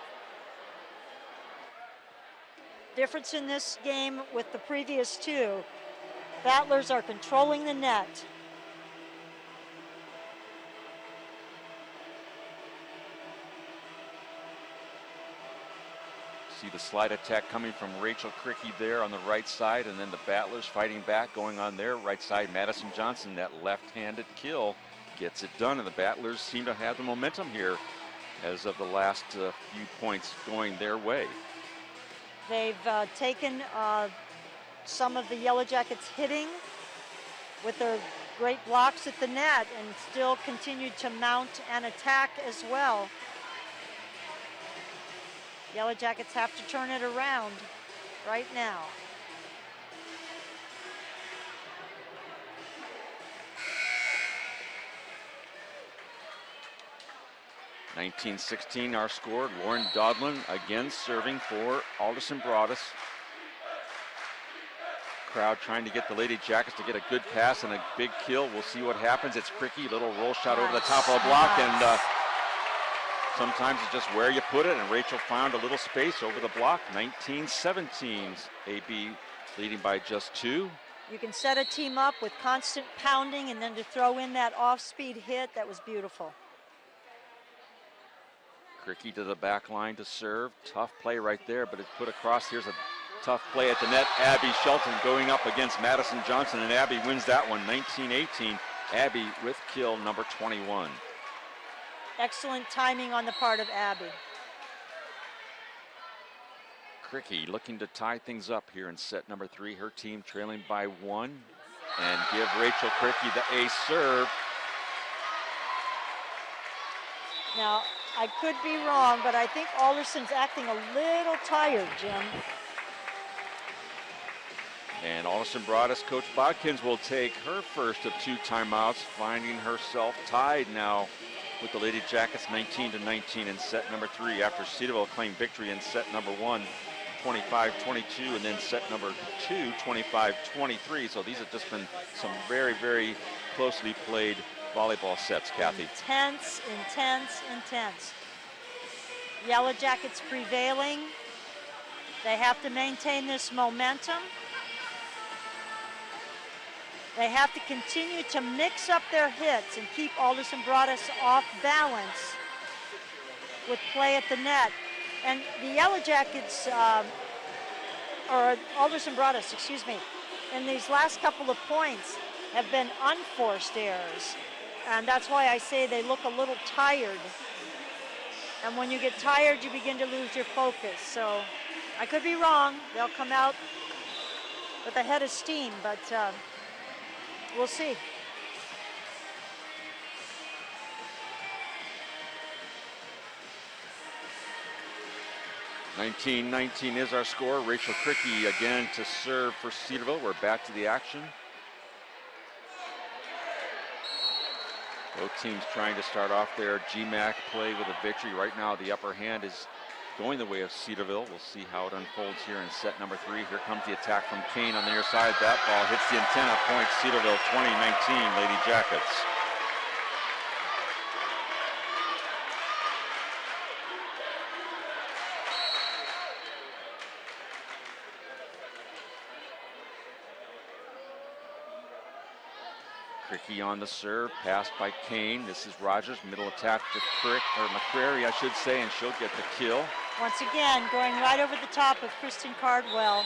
Difference in this game with the previous 2. Battlers are controlling the net. See the slide attack coming from Rachel Cricky there on the right side, and then the Battlers fighting back going on their right side. Madison Johnson, that left-handed kill, gets it done, and the Battlers seem to have the momentum here as of the last few points going their way. They've taken some of the Yellow Jackets hitting with their great blocks at the net and still continued to mount and attack as well. Yellow Jackets have to turn it around right now. (19-16) our score. Lauren Doglin again serving for Alderson Broaddus. Crowd trying to get the Lady Jackets to get a good pass and a big kill. We'll see what happens. It's Cricky, little roll shot over the top of the block, and sometimes it's just where you put it, and Rachel found a little space over the block. 19-17, AB leading by just 2. You can set a team up with constant pounding, and then to throw in that off-speed hit, that was beautiful. Cricky to the back line to serve. Tough play right there, but it's put across. Here's a tough play at the net. Abby Shelton going up against Madison Johnson, and Abby wins that one, 19-18. Abby with kill number 21. Excellent timing on the part of Abby. Cricky looking to tie things up here in set number 3. Her team trailing by 1. And give Rachel Cricky the ace serve. Now, I could be wrong, but I think Alderson's acting a little tired, Jim. And Alderson Broaddus, Coach Bodkins will take her first of 2 timeouts, finding herself tied now with the Lady Jackets 19-19 in set number 3 after Cedarville claimed victory in set number 1, 25-22, and then set number 2, 25-23. So these have just been some very, very closely played volleyball sets, Kathy. Intense, intense, intense. Yellow Jackets prevailing. They have to maintain this momentum. They have to continue to mix up their hits and keep Alderson Broaddus off balance with play at the net. And the Yellow Jackets, or Alderson Broaddus, excuse me, in these last couple of points have been unforced errors. And that's why I say they look a little tired. And when you get tired, you begin to lose your focus. So I could be wrong. They'll come out with a head of steam, but we'll see. (19-19) is our score. Rachel Cricky again to serve for Cedarville. We're back to the action. Both teams trying to start off their GMAC play with a victory. Right now, the upper hand is going the way of Cedarville. We'll see how it unfolds here in set number 3. Here comes the attack from Kane on the near side. That ball hits the antenna. Point Cedarville 20-19, Lady Jackets. Cricky on the serve, passed by Kane. This is Rogers, middle attack to McCrary, I should say, and she'll get the kill. Once again, going right over the top of Kristen Cardwell.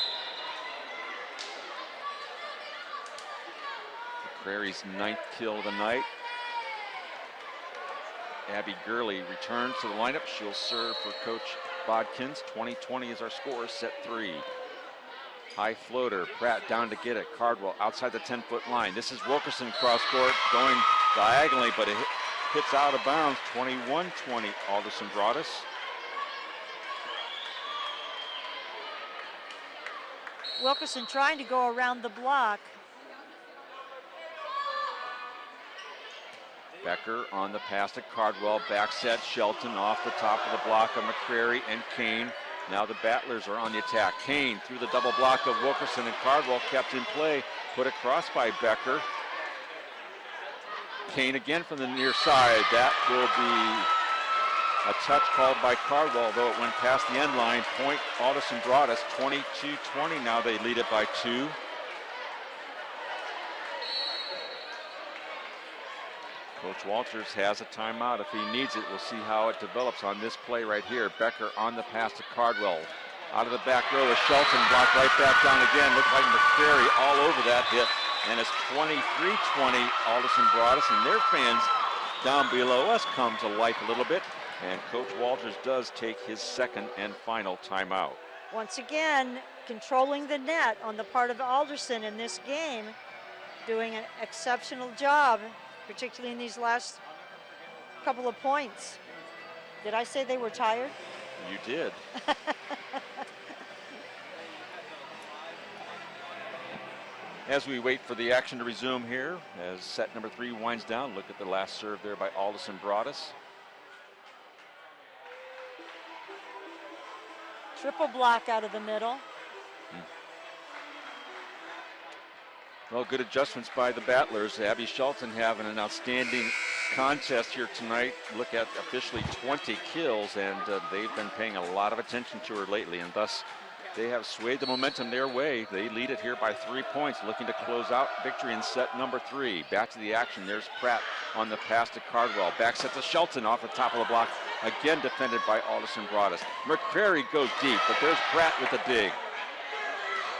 McCrary's 9th kill of the night. Abby Gurley returns to the lineup. She'll serve for Coach Bodkins. 20-20 is our score, set 3. High floater, Pratt down to get it. Cardwell outside the 10-foot line. This is Wilkerson cross court going diagonally, but it hits out of bounds. 21-20, Alderson Broaddus. Wilkerson trying to go around the block. Becker on the pass to Cardwell. Back set, Shelton off the top of the block of McCrary and Kane. Now the Battlers are on the attack. Kane through the double block of Wilkerson, and Cardwell kept in play. Put across by Becker. Kane again from the near side. That will be a touch called by Cardwell, though it went past the end line. Point Alderson Broaddus, 22-20. Now they lead it by 2. Coach Walters has a timeout if he needs it. We'll see how it develops on this play right here. Becker on the pass to Cardwell. Out of the back row is Shelton, blocked right back down again. Looked like McCrary all over that hit. And it's 23-20, Alderson Broaddus, and their fans down below us come to life a little bit. And Coach Walters does take his second and final timeout. Once again, controlling the net on the part of Alderson in this game, doing an exceptional job, particularly in these last couple of points. Did I say they were tired? You did. As we wait for the action to resume here, as set number 3 winds down, look at the last serve there by Alderson Broaddus. Triple block out of the middle. Well, good adjustments by the Battlers. Abby Shelton having an outstanding contest here tonight. Look at officially 20 kills, and they've been paying a lot of attention to her lately, and thus they have swayed the momentum their way. They lead it here by 3 points, looking to close out victory in set number 3. Back to the action. There's Pratt on the pass to Cardwell. Back set to Shelton off the top of the block. Again defended by Alderson Broaddus. McCrary goes deep, but there's Pratt with the dig.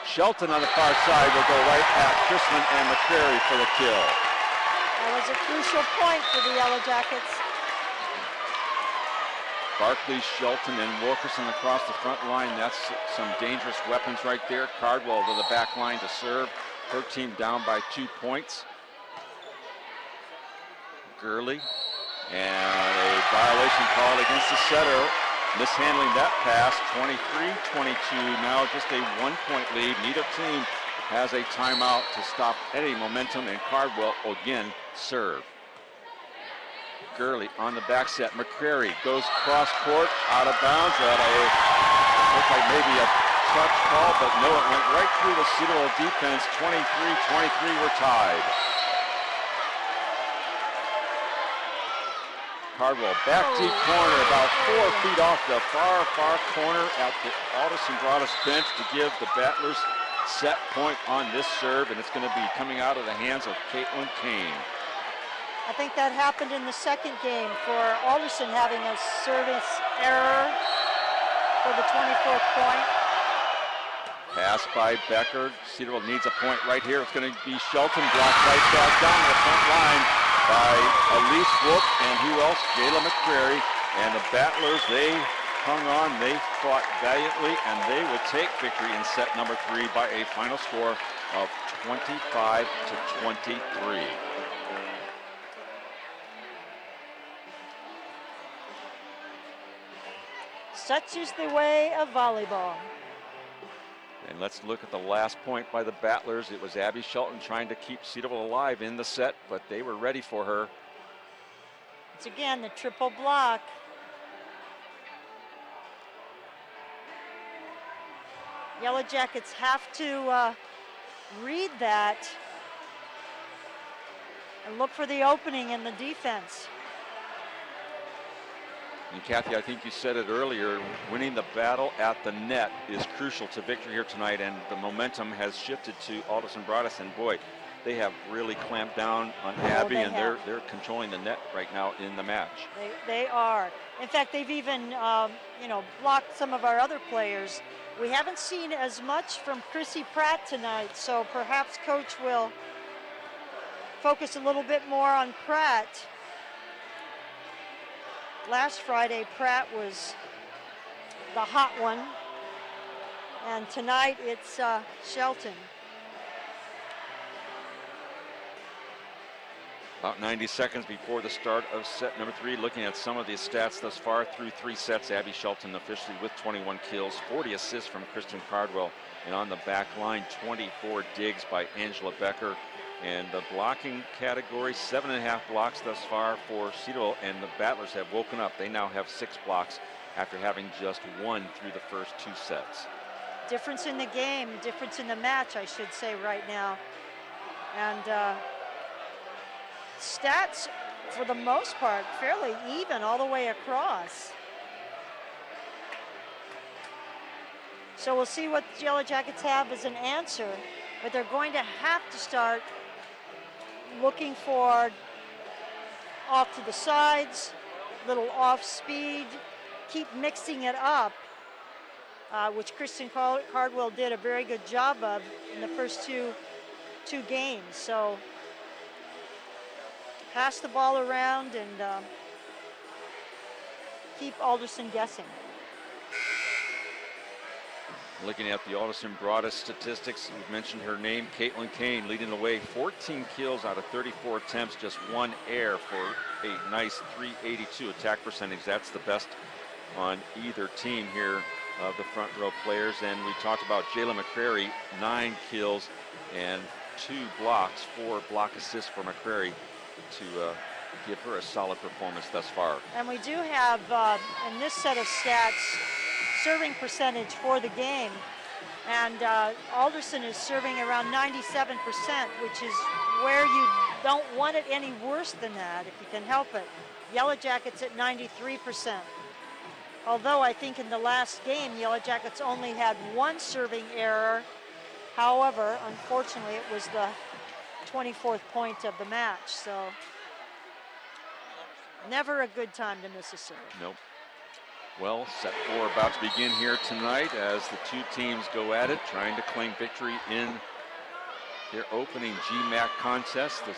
Shelton on the far side will go right at Chrisman and McCrary for the kill. That was a crucial point for the Yellow Jackets. Barkley, Shelton, and Wilkerson across the front line. That's some dangerous weapons right there. Cardwell to the back line to serve. Her team down by 2 points. Gurley, and a violation called against the setter. Mishandling that pass, 23-22. Now just a 1-point lead. Neither team has a timeout to stop any momentum, and Cardwell again serve. Gurley on the back set. McCrary goes cross court, out of bounds at a, looks like maybe a touch call, but no, it went right through the Cedarville defense. 23-23, we're tied. Cardwell, back deep corner, about 4 feet off the far corner at the Alderson Broaddus bench to give the Battlers set point on this serve, and it's going to be coming out of the hands of Caitlin Kane. I think that happened in the second game for Alderson having a service error for the 24th point. Pass by Becker. Cedarville needs a point right here. It's going to be Shelton blocked right back down the front line by Elise Wolf and who else? Jayla McCrary. And the Battlers, they hung on, they fought valiantly, and they would take victory in set number 3 by a final score of 25-23. Such is the way of volleyball. And let's look at the last point by the Battlers. It was Abby Shelton trying to keep Cedarville alive in the set, but they were ready for her. It's again the triple block. Yellow Jackets have to read that and look for the opening in the defense. And Kathy, I think you said it earlier, winning the battle at the net is crucial to victory here tonight, and the momentum has shifted to Alderson Broaddus, and boy, they have really clamped down on Abby, and they're controlling the net right now in the match. They are. In fact, they've even blocked some of our other players. We haven't seen as much from Chrissy Pratt tonight, so perhaps Coach will focus a little bit more on Pratt. Last Friday, Pratt was the hot one, and tonight it's Shelton. About 90 seconds before the start of set number 3, looking at some of the stats thus far through 3 sets. Abby Shelton officially with 21 kills, 40 assists from Kristen Cardwell, and on the back line, 24 digs by Angela Becker. And the blocking category, 7.5 blocks thus far for Cedarville, and the Battlers have woken up. They now have 6 blocks after having just 1 through the first 2 sets. Difference in the game, difference in the match, I should say right now. And stats, for the most part, fairly even all the way across. So we'll see what the Yellow Jackets have as an answer, but they're going to have to start looking for off to the sides, little off speed, keep mixing it up, which Kristen Cardwell did a very good job of in the first two games. So pass the ball around and keep Alderson guessing. Looking at the Alderson Broaddus statistics, we've mentioned her name, Caitlin Kane, leading the way, 14 kills out of 34 attempts, just 1 error for a nice .382 attack percentage. That's the best on either team here of the front row players. And we talked about Jayla McCrary, 9 kills and 2 blocks, 4 block assists for McCrary to give her a solid performance thus far. And we do have, in this set of stats, serving percentage for the game, and Alderson is serving around 97%, which is where you don't want it any worse than that if you can help it. Yellow Jackets at 93%. Although I think in the last game, Yellow Jackets only had 1 serving error. However, unfortunately, it was the 24th point of the match, so never a good time to miss a serve. Nope. Well, set 4 about to begin here tonight as the 2 teams go at it, trying to claim victory in their opening GMAC contest. The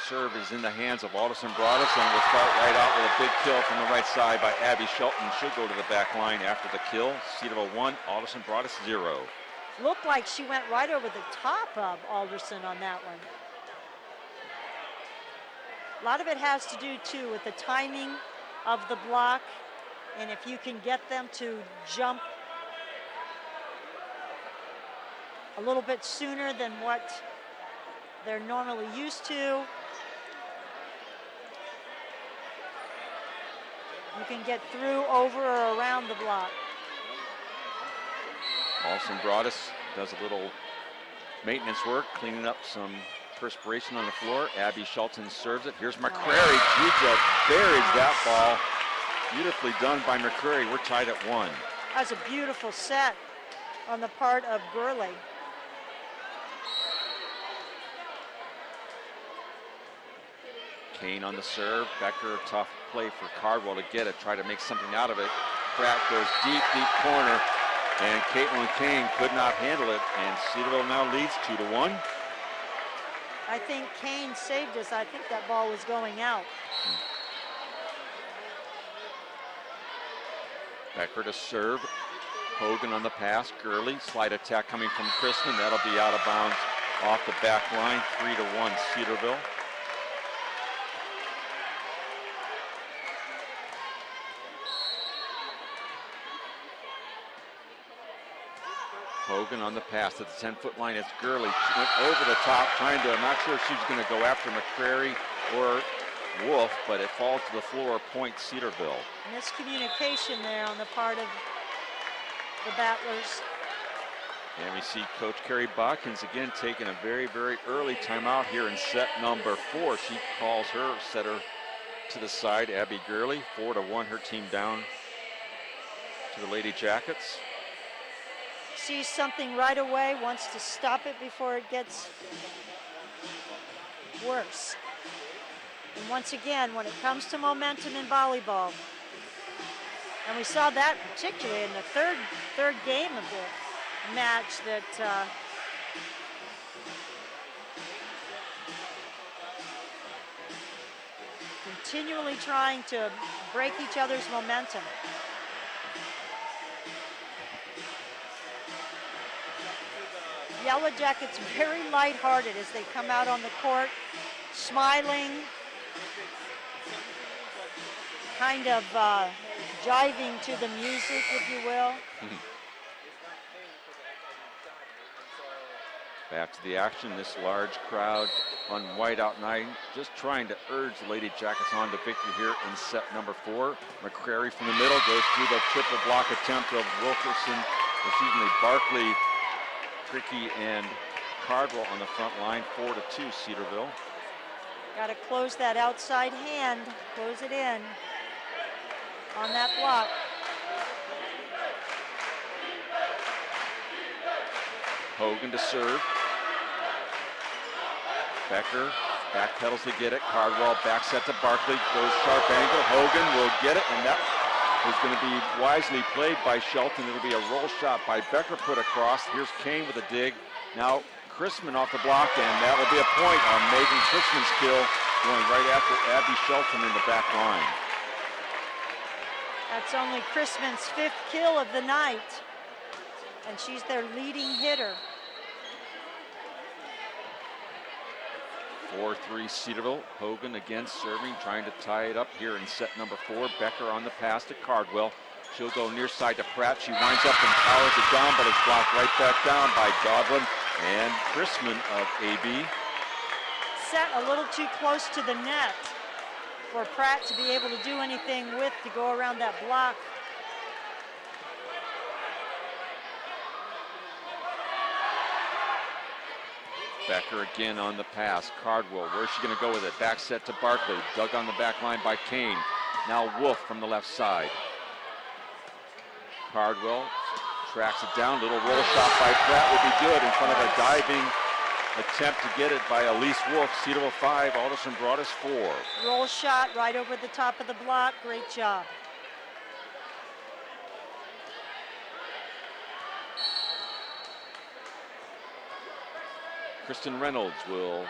Serve is in the hands of Alderson Broaddus, and will start right out with a big kill from the right side by Abby Shelton. She'll go to the back line after the kill. Cedarville 1, Alderson Broaddus 0. Looked like she went right over the top of Alderson on that one. A lot of it has to do, too, with the timing of the block, and if you can get them to jump a little bit sooner than what they're normally used to, you can get through, over, or around the block. Alderson Broaddus does a little maintenance work, cleaning up some perspiration on the floor. Abby Shelton serves it. Here's McCrary. She just buries that ball. Beautifully done by McCrary. We're tied at 1. That's a beautiful set on the part of Gurley. Kane on the serve. Becker, tough play for Cardwell to get it, try to make something out of it. Pratt goes deep, deep corner, and Caitlin Kane could not handle it, and Cedarville now leads 2-1. I think Kane saved us. I think that ball was going out. Becker to serve. Hogan on the pass. Gurley, slide attack coming from Kristen. That'll be out of bounds off the back line. 3-1 Cedarville. Hogan on the pass at the 10-foot line. It's Gurley. She went over the top trying to, I'm not sure if she's going to go after McCrary or Wolf, but it falls to the floor, point Cedarville. Miscommunication there on the part of the Battlers. And we see Coach Carrie Bodkins again taking a very, very early timeout here in set number 4. She calls her setter to the side, Abby Gurley. 4-1, her team down to the Lady Jackets. Sees something right away, wants to stop it before it gets worse. And once again, when it comes to momentum in volleyball, and we saw that particularly in the third game of the match, that continually trying to break each other's momentum. Yellow Jackets very lighthearted as they come out on the court, smiling, kind of jiving to the music, if you will. Back to the action, this large crowd on whiteout night, just trying to urge the Lady Jackets on to victory here in set number 4. McCrary from the middle goes through the triple block attempt of Barkley, Tricky, and Cardwell on the front line. 4-2 Cedarville. Got to close that outside hand, close it in on that block. Hogan to serve. Becker backpedals to get it. Cardwell back set to Barkley, goes sharp angle. Hogan will get it, and that is going to be wisely played by Shelton. It'll be a roll shot by Becker put across. Here's Kane with a dig. Now Chrisman off the block, and that will be a point on Megan Chrisman's kill, going right after Abby Shelton in the back line. That's only Chrisman's 5th kill of the night, and she's their leading hitter. 4-3 Cedarville. Hogan again serving, trying to tie it up here in set number 4. Becker on the pass to Cardwell. She'll go near side to Pratt. She winds up and powers it down, but it's blocked right back down by Godwin and Chrisman of AB. Set a little too close to the net for Pratt to be able to do anything with, to go around that block. Becker again on the pass. Cardwell, where's she going to go with it? Back set to Barkley. Dug on the back line by Kane. Now Wolf from the left side. Cardwell tracks it down. Little roll shot by Pratt would be good in front of a diving attempt to get it by Elise Wolf. Cedarville 5, Alderson Broaddus 4. Roll shot right over the top of the block. Great job. Kristen Reynolds will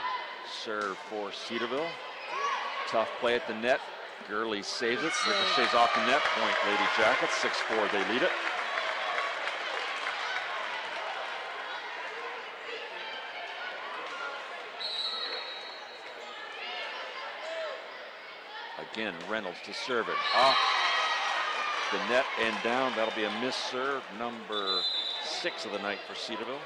serve for Cedarville. Tough play at the net. Gurley saves it. Ricochets off the net. Point Lady Jackets. 6-4. They lead it. Again, Reynolds to serve it. Off the net and down. That'll be a miss serve. Number 6 of the night for Cedarville.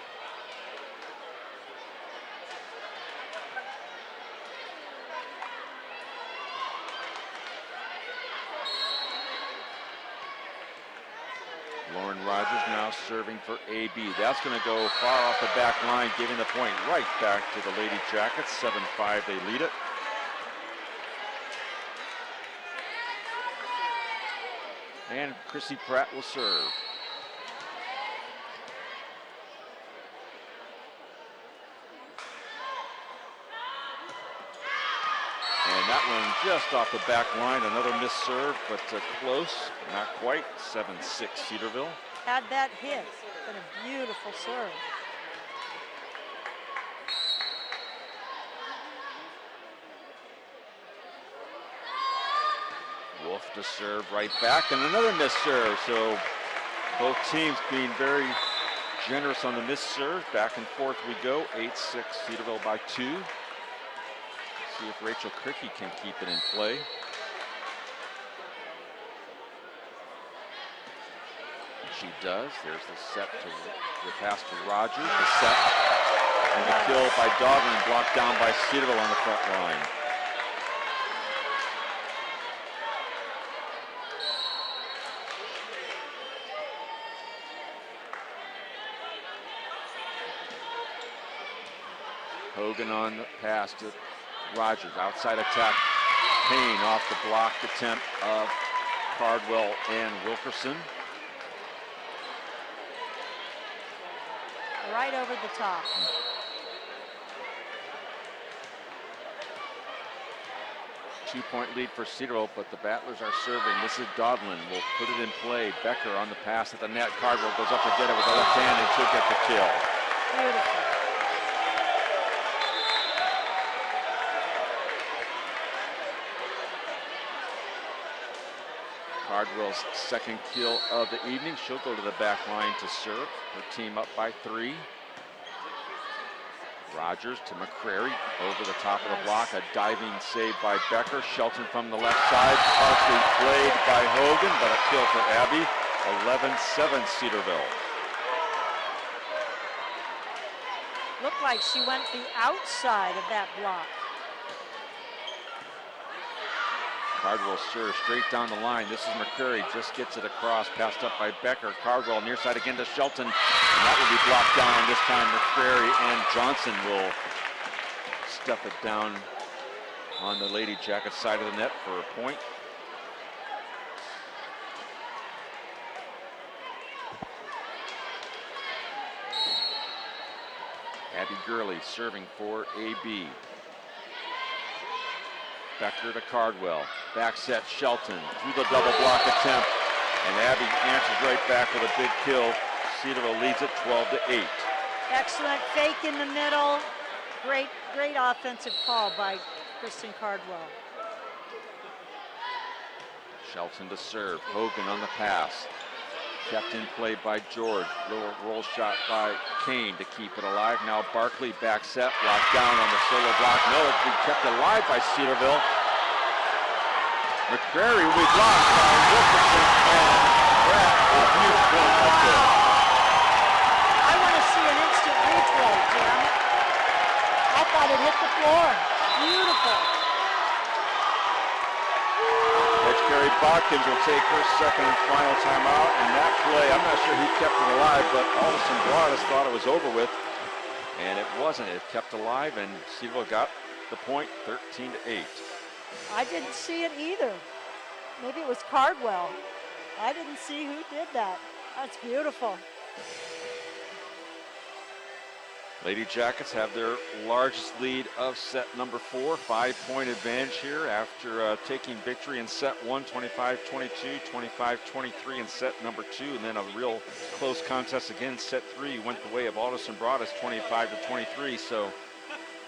Lauren Rogers now serving for AB. That's going to go far off the back line, giving the point right back to the Lady Jackets. 7-5, they lead it. And Chrissy Pratt will serve. And that one just off the back line. Another missed serve, but close, not quite. 7-6 Cedarville. Had that hit. It's been a beautiful serve. Wolf to serve right back, and another missed serve. So both teams being very generous on the missed serve. Back and forth we go. 8-6 Cedarville by 2. See if Rachel Cricky can keep it in play. She does. There's the set to the pass to Rogers. The set and the kill by Dogland, blocked down by Cedarville on the front line. Hogan on the pass to Rogers. Outside attack. Payne off the blocked attempt of Cardwell and Wilkerson. Right over the top. Two-point lead for Cedarville, but the Battlers are serving. This is Dodlin. Will put it in play. Becker on the pass at the net. Cardwell goes up to get it with the left hand and she'll get the kill. Beautiful. Cardwell's second kill of the evening. She'll go to the back line to serve. Her team up by 3. Rogers to McCrary over the top of the block. A diving save by Becker. Shelton from the left side. Partially played by Hogan, but a kill for Abby. 11-7 Cedarville. Looked like she went the outside of that block. Cardwell serves straight down the line. This is McCrary, just gets it across, passed up by Becker. Cardwell near side again to Shelton, and that will be blocked down. This time McCrary and Johnson will step it down on the Lady Jackets side of the net for a point. Abby Gurley serving for AB. Becker to Cardwell. Back set Shelton through the double block attempt. And Abby answers right back with a big kill. Cedarville leads it 12-8. Excellent fake in the middle. Great offensive call by Kristen Cardwell. Shelton to serve. Hogan on the pass. Kept in play by George. Little roll shot by Kane to keep it alive. Now Barkley back set, blocked down on the solo block. No, it's been kept alive by Cedarville. McCrary will be blocked by Wilkerson and Pratt. A huge point up there. I want to see an instant replay, Jim. I thought it hit the floor. Beautiful. Coach Carrie Bodkins will take her second and final timeout, and that play, I'm not sure who kept it alive, but Alderson Broaddus thought it was over with, and it wasn't. It kept alive, and Cedarville got the point, 13-8. I didn't see it either. Maybe it was Cardwell. I didn't see who did that. That's beautiful. Lady Jackets have their largest lead of set number 4, 5-point advantage here after taking victory in set 1, 25-22, 25-23 in set number 2, and then a real close contest again. Set 3 went the way of Alderson Broaddus, 25-23. So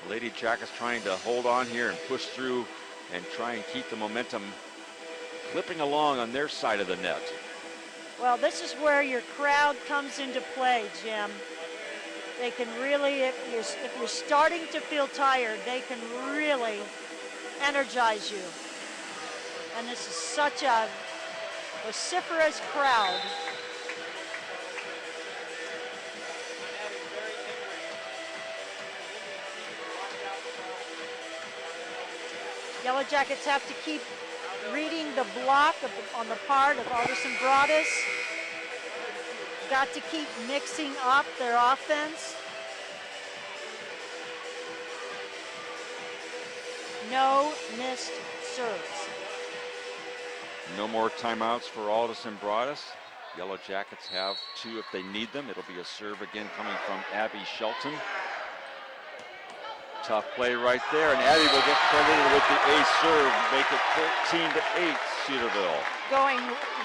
Lady Jackets trying to hold on here and push through and try and keep the momentum clipping along on their side of the net. Well, this is where your crowd comes into play, Jim. They can really, if you're starting to feel tired, they can really energize you. And this is such a vociferous crowd. Yellow Jackets have to keep reading the block on the part of Alderson Broaddus. Got to keep mixing up their offense. No missed serves. No more timeouts for Alderson Broaddus. Yellow Jackets have 2 if they need them. It'll be a serve again coming from Abby Shelton. Tough play right there, and Abby will get credited with the ace serve, make it 14-8 Cedarville. Going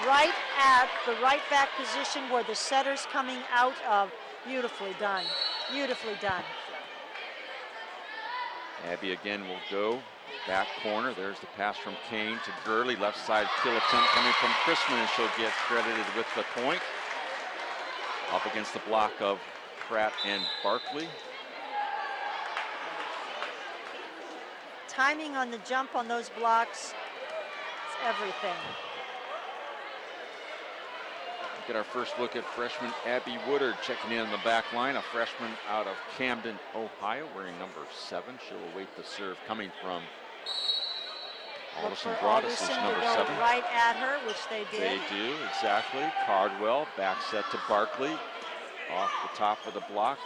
right at the right back position where the setter's coming out of. Beautifully done, beautifully done. Abby again will go back corner. There's the pass from Kane to Gurley. Left side kill attempt coming from Chrisman, and she'll get credited with the point. Up against the block of Pratt and Barkley. Timing on the jump on those blocks is everything. Get our first look at freshman Abby Woodard checking in on the back line, a freshman out of Camden, Ohio, wearing number 7. She'll await the serve coming from Alderson Broaddus, is number 7. Right at her, which they did. They do, exactly. Cardwell, back set to Barkley, off the top of the block.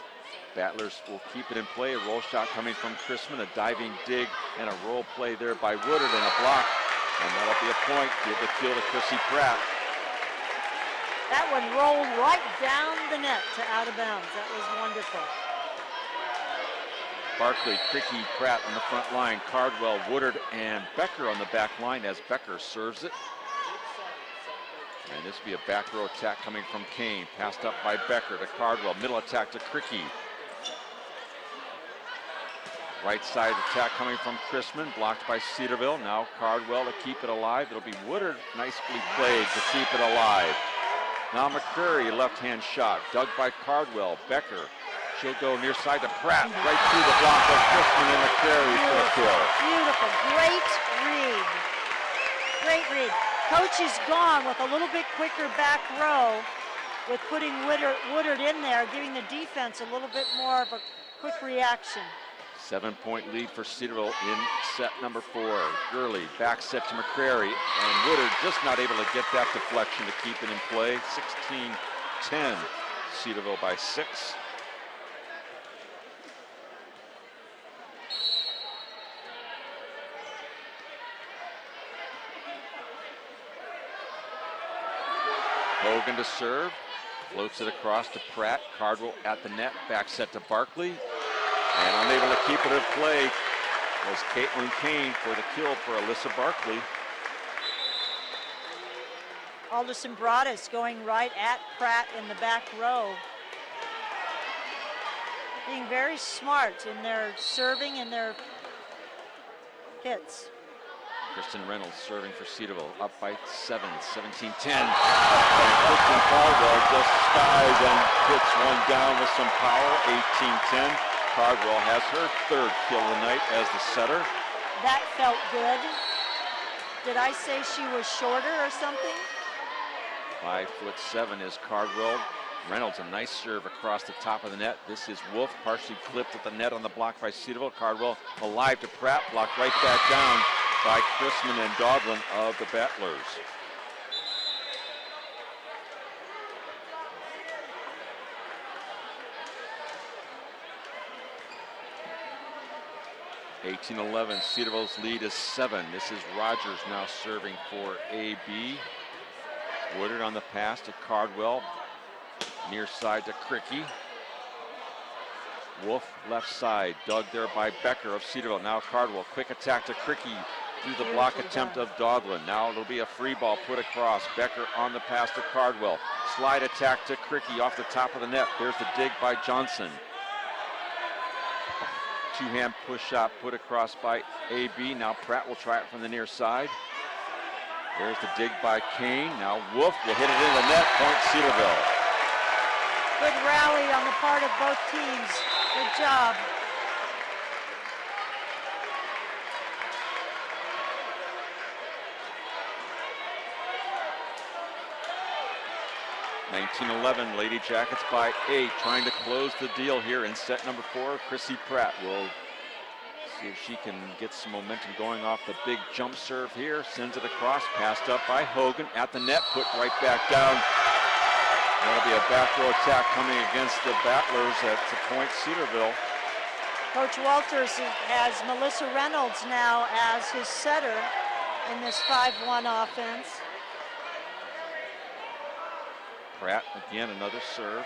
Battlers will keep it in play. A roll shot coming from Chrisman, a diving dig, and a roll play there by Woodard, and a block. And that'll be a point. Give the kill to Chrissy Pratt. That one rolled right down the net to out of bounds. That was wonderful. Barkley, Cricky, Pratt on the front line. Cardwell, Woodard, and Becker on the back line as Becker serves it. And this will be a back row attack coming from Kane. Passed up by Becker to Cardwell. Middle attack to Cricky. Right side attack coming from Chrisman, blocked by Cedarville. Now Cardwell to keep it alive. It'll be Woodard, nicely played to keep it alive. Now McCreary, left-hand shot, dug by Cardwell. Becker, she'll go near side to Pratt, right through the block of Chrisman and McCreary for a kill. Beautiful, great read. Great read. Coach is gone with a little bit quicker back row with putting Woodard in there, giving the defense a little bit more of a quick reaction. 7-point lead for Cedarville in set number 4. Gurley, back set to McCreary, and Woodard just not able to get that deflection to keep it in play. 16-10, Cedarville by 6. Hogan to serve, floats it across to Pratt. Cardwell at the net, back set to Barkley. And unable to keep it in play was Caitlin Kane for the kill for Alyssa Barkley. Alderson Broaddus going right at Pratt in the back row. Being very smart in their serving and their hits. Kristen Reynolds serving for Cedarville, up by 7, 17-10. And Kristen Cardwell just skies and hits one down with some power, 18-10. Cardwell has her 3rd kill of the night as the setter. That felt good. Did I say she was shorter or something? 5'7" is Cardwell. Reynolds, a nice serve across the top of the net. This is Wolf, partially clipped at the net on the block by Cedarville. Cardwell alive to Pratt, blocked right back down by Chrisman and Dodlin of the Battlers. (18-11). Cedarville's lead is 7. This is Rogers now serving for AB. Woodard on the pass to Cardwell. Near side to Cricky. Wolf left side, dug there by Becker of Cedarville. Now Cardwell, quick attack to Cricky through the block attempt of Dodlin. Now it'll be a free ball put across. Becker on the pass to Cardwell. Slide attack to Cricky off the top of the net. There's the dig by Johnson. two-hand push shot put across by AB. Now Pratt will try it from the near side. There's the dig by Kane. Now Wolf will hit it in the net. Point Cedarville. Good rally on the part of both teams. Good job. (19-11) Lady Jackets by 8, trying to close the deal here in set number 4. Chrissy Pratt will see if she can get some momentum going off the big jump serve here. Sends it across, passed up by Hogan at the net, put right back down. That'll be a back row attack coming against the Battlers at the point Cedarville. Coach Walters has Melissa Reynolds now as his setter in this 5-1 offense. Pratt again, another serve.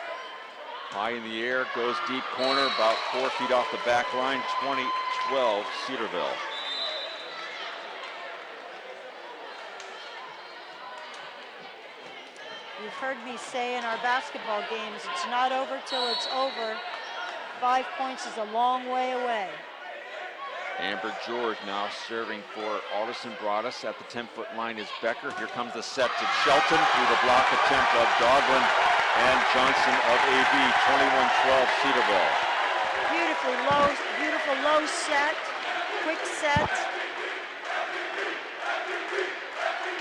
High in the air, goes deep corner, about 4 feet off the back line. 20-12 Cedarville. You've heard me say in our basketball games, it's not over till it's over. 5 points is a long way away. Amber George now serving for Alderson Broaddus. At the 10-foot line is Becker. Here comes the set to Shelton through the block attempt of Doglin and Johnson of AB. 21-12 Cedarville. Beautiful low set, quick set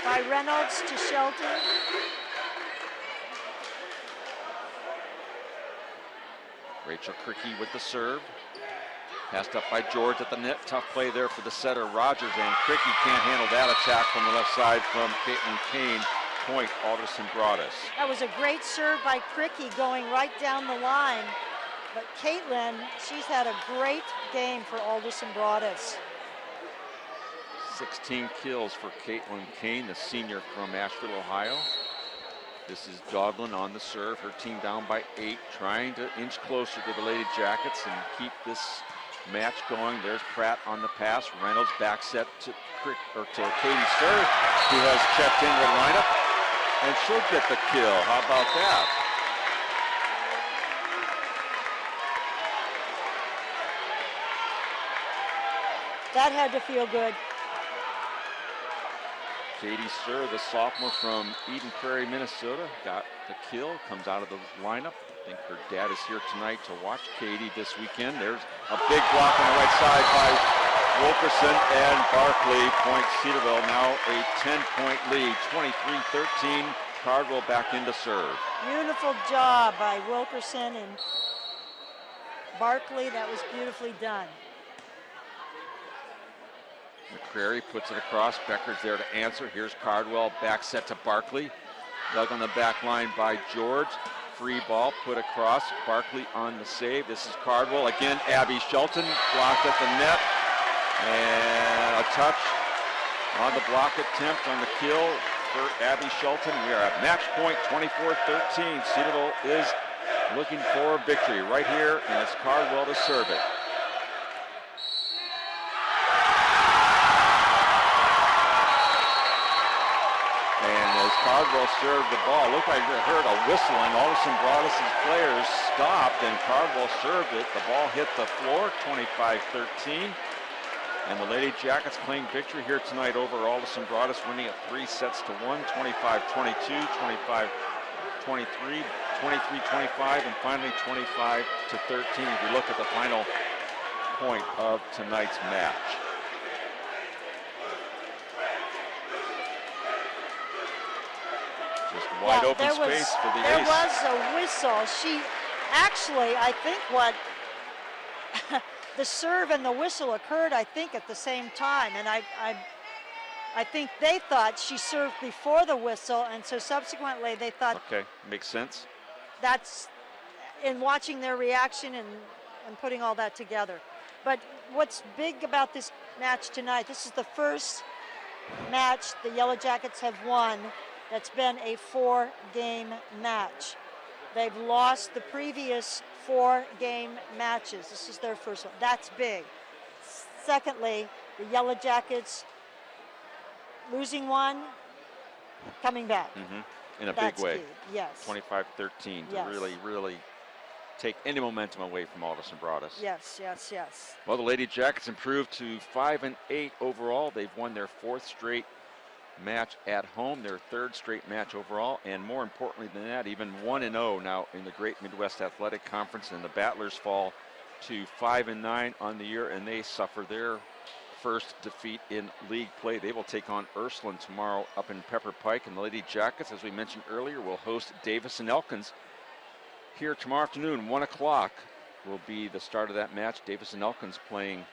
by Reynolds to Shelton. Rachel Cricky with the serve. Passed up by George at the net. Tough play there for the setter, Rogers, and Cricky can't handle that attack from the left side from Caitlin Kane. Point, Alderson Broaddus. That was a great serve by Cricky going right down the line. But Caitlin, she's had a great game for Alderson Broaddus. 16 kills for Caitlin Kane, the senior from Asheville, Ohio. This is Doglin on the serve. Her team down by 8, trying to inch closer to the Lady Jackets and keep this match going. There's Pratt on the pass. Reynolds back set to Katie Sir, who has checked into the lineup, and she'll get the kill. How about that? That had to feel good. Katie Sir, the sophomore from Eden Prairie, Minnesota, got the kill, comes out of the lineup. I think her dad is here tonight to watch Katie this weekend. There's a big block on the right side by Wilkerson and Barkley. Point Cedarville, now a 10-point lead, 23-13. Cardwell back into serve. Beautiful job by Wilkerson and Barkley. That was beautifully done. McCrary puts it across. Becker's there to answer. Here's Cardwell, back set to Barkley. Dug on the back line by George. Free ball put across. Barkley on the save. This is Cardwell. Again, Abby Shelton blocked at the net. And a touch on the block attempt on the kill for Abby Shelton. We are at match point, 24-13. Cedarville is looking for victory right here, and it's Cardwell to serve it. Cardwell served the ball. Looked like they heard a whistle, and Alderson Broaddus' players stopped, and Cardwell served it. The ball hit the floor, 25-13. And the Lady Jackets claim victory here tonight over Alderson Broaddus, winning it 3-1, 25-22, 25-23, 23-25, and finally 25-13 if you look at the final point of tonight's match. Just wide open space for the ace. There was a whistle. She actually, I think the serve and the whistle occurred, I think, at the same time. And I think they thought she served before the whistle, and so subsequently they thought. Okay, makes sense. That's in watching their reaction and putting all that together. But what's big about this match tonight, this is the first match the Yellow Jackets have won that's been a 4-game match. They've lost the previous 4-game matches. This is their first one. That's big. Secondly, the Yellow Jackets losing one, coming back. In a That's big way. Key. Yes. 25-13 to yes. really take any momentum away from Alderson Broaddus. Yes, yes, yes. Well, the Lady Jackets improved to 5-8 overall. They've won their 4th straight match at home, their 3rd straight match overall, and more importantly than that, even 1-0 now in the Great Midwest Athletic Conference. And the Battlers fall to 5-9 on the year, and they suffer their first defeat in league play. They will take on Ursuline tomorrow up in Pepper Pike, and the Lady Jackets, as we mentioned earlier, will host Davis and Elkins here tomorrow afternoon. 1 o'clock will be the start of that match. Davis and Elkins playing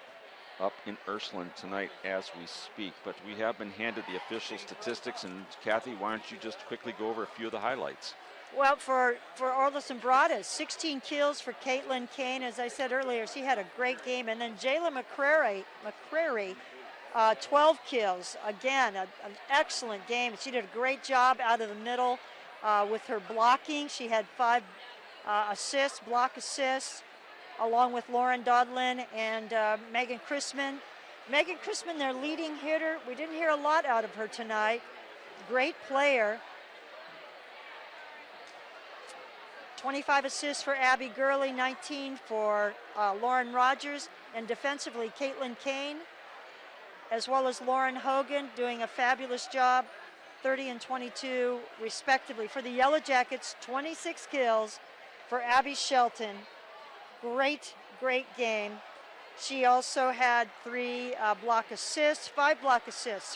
up in Ursuline tonight as we speak. But we have been handed the official statistics, and Kathy, why don't you just quickly go over a few of the highlights? Well, for Alderson Broaddus, 16 kills for Caitlin Kane. As I said earlier, she had a great game. And then Jayla McCrary, 12 kills. Again, an excellent game. She did a great job out of the middle with her blocking. She had 5 block assists, along with Lauren Dodlin and Megan Chrisman. Megan Chrisman, their leading hitter. We didn't hear a lot out of her tonight. Great player. 25 assists for Abby Gurley, 19 for Lauren Rogers, and defensively Caitlin Kane, as well as Lauren Hogan, doing a fabulous job, 30 and 22 respectively. For the Yellow Jackets, 26 kills for Abby Shelton. Great game. She also had 5 block assists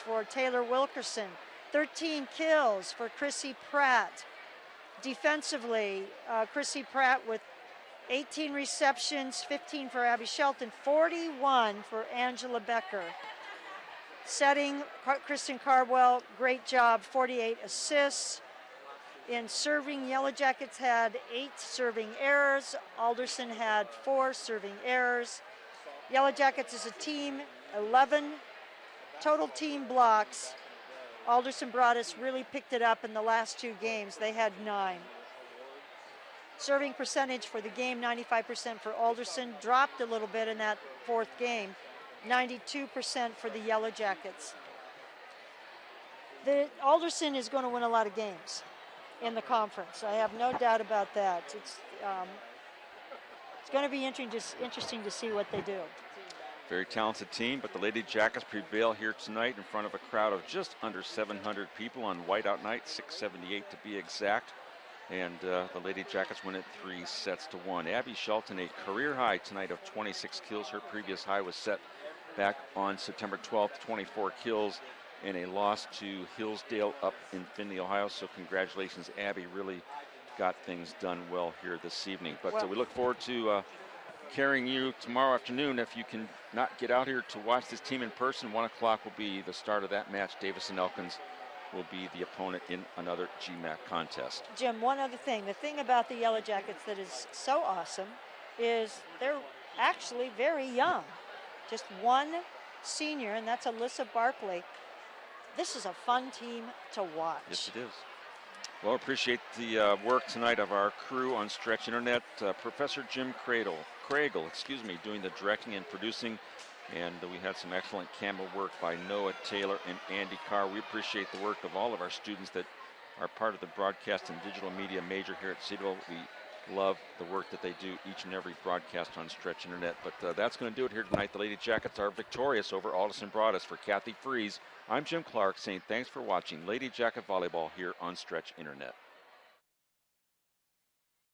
for Taylor Wilkerson, 13 kills for Chrissy Pratt. Defensively, Chrissy Pratt with 18 receptions, 15 for Abby Shelton, 41 for Angela Becker. Setting, Kristen Cardwell, great job, 48 assists. In serving, Yellow Jackets had 8 serving errors. Alderson had 4 serving errors. Yellow Jackets as a team, 11 total team blocks. Alderson Broaddus really picked it up in the last 2 games. They had 9. Serving percentage for the game, 95% for Alderson. Dropped a little bit in that 4th game, 92% for the Yellow Jackets. Alderson is going to win a lot of games in the conference. I have no doubt about that. It's going to be interesting to see what they do. Very talented team, but the Lady Jackets prevail here tonight in front of a crowd of just under 700 people on whiteout night, 678 to be exact. And the Lady Jackets win it 3-1. Abby Shelton, a career high tonight of 26 kills. Her previous high was set back on September 12th, 24 kills in a loss to Hillsdale up in Findlay, Ohio. So congratulations, Abby. Really got things done well here this evening. But we look forward to carrying you tomorrow afternoon. If you can not get out here to watch this team in person, 1 o'clock will be the start of that match. Davis and Elkins will be the opponent in another GMAC contest. Jim, one other thing. The thing about the Yellow Jackets that is so awesome is they're actually very young. Just 1 senior, and that's Alyssa Barkley. This is a fun team to watch. Yes, it is. Well, appreciate the work tonight of our crew on Stretch Internet. Professor Jim Craigle, doing the directing and producing. And we had some excellent camera work by Noah Taylor and Andy Carr. We appreciate the work of all of our students that are part of the broadcast and digital media major here at Cedarville. We love the work that they do each and every broadcast on Stretch Internet. But that's going to do it here tonight. The Lady Jackets are victorious over Alderson Broaddus. For Kathy Freeze, I'm Jim Clark saying thanks for watching Lady Jacket Volleyball here on Stretch Internet.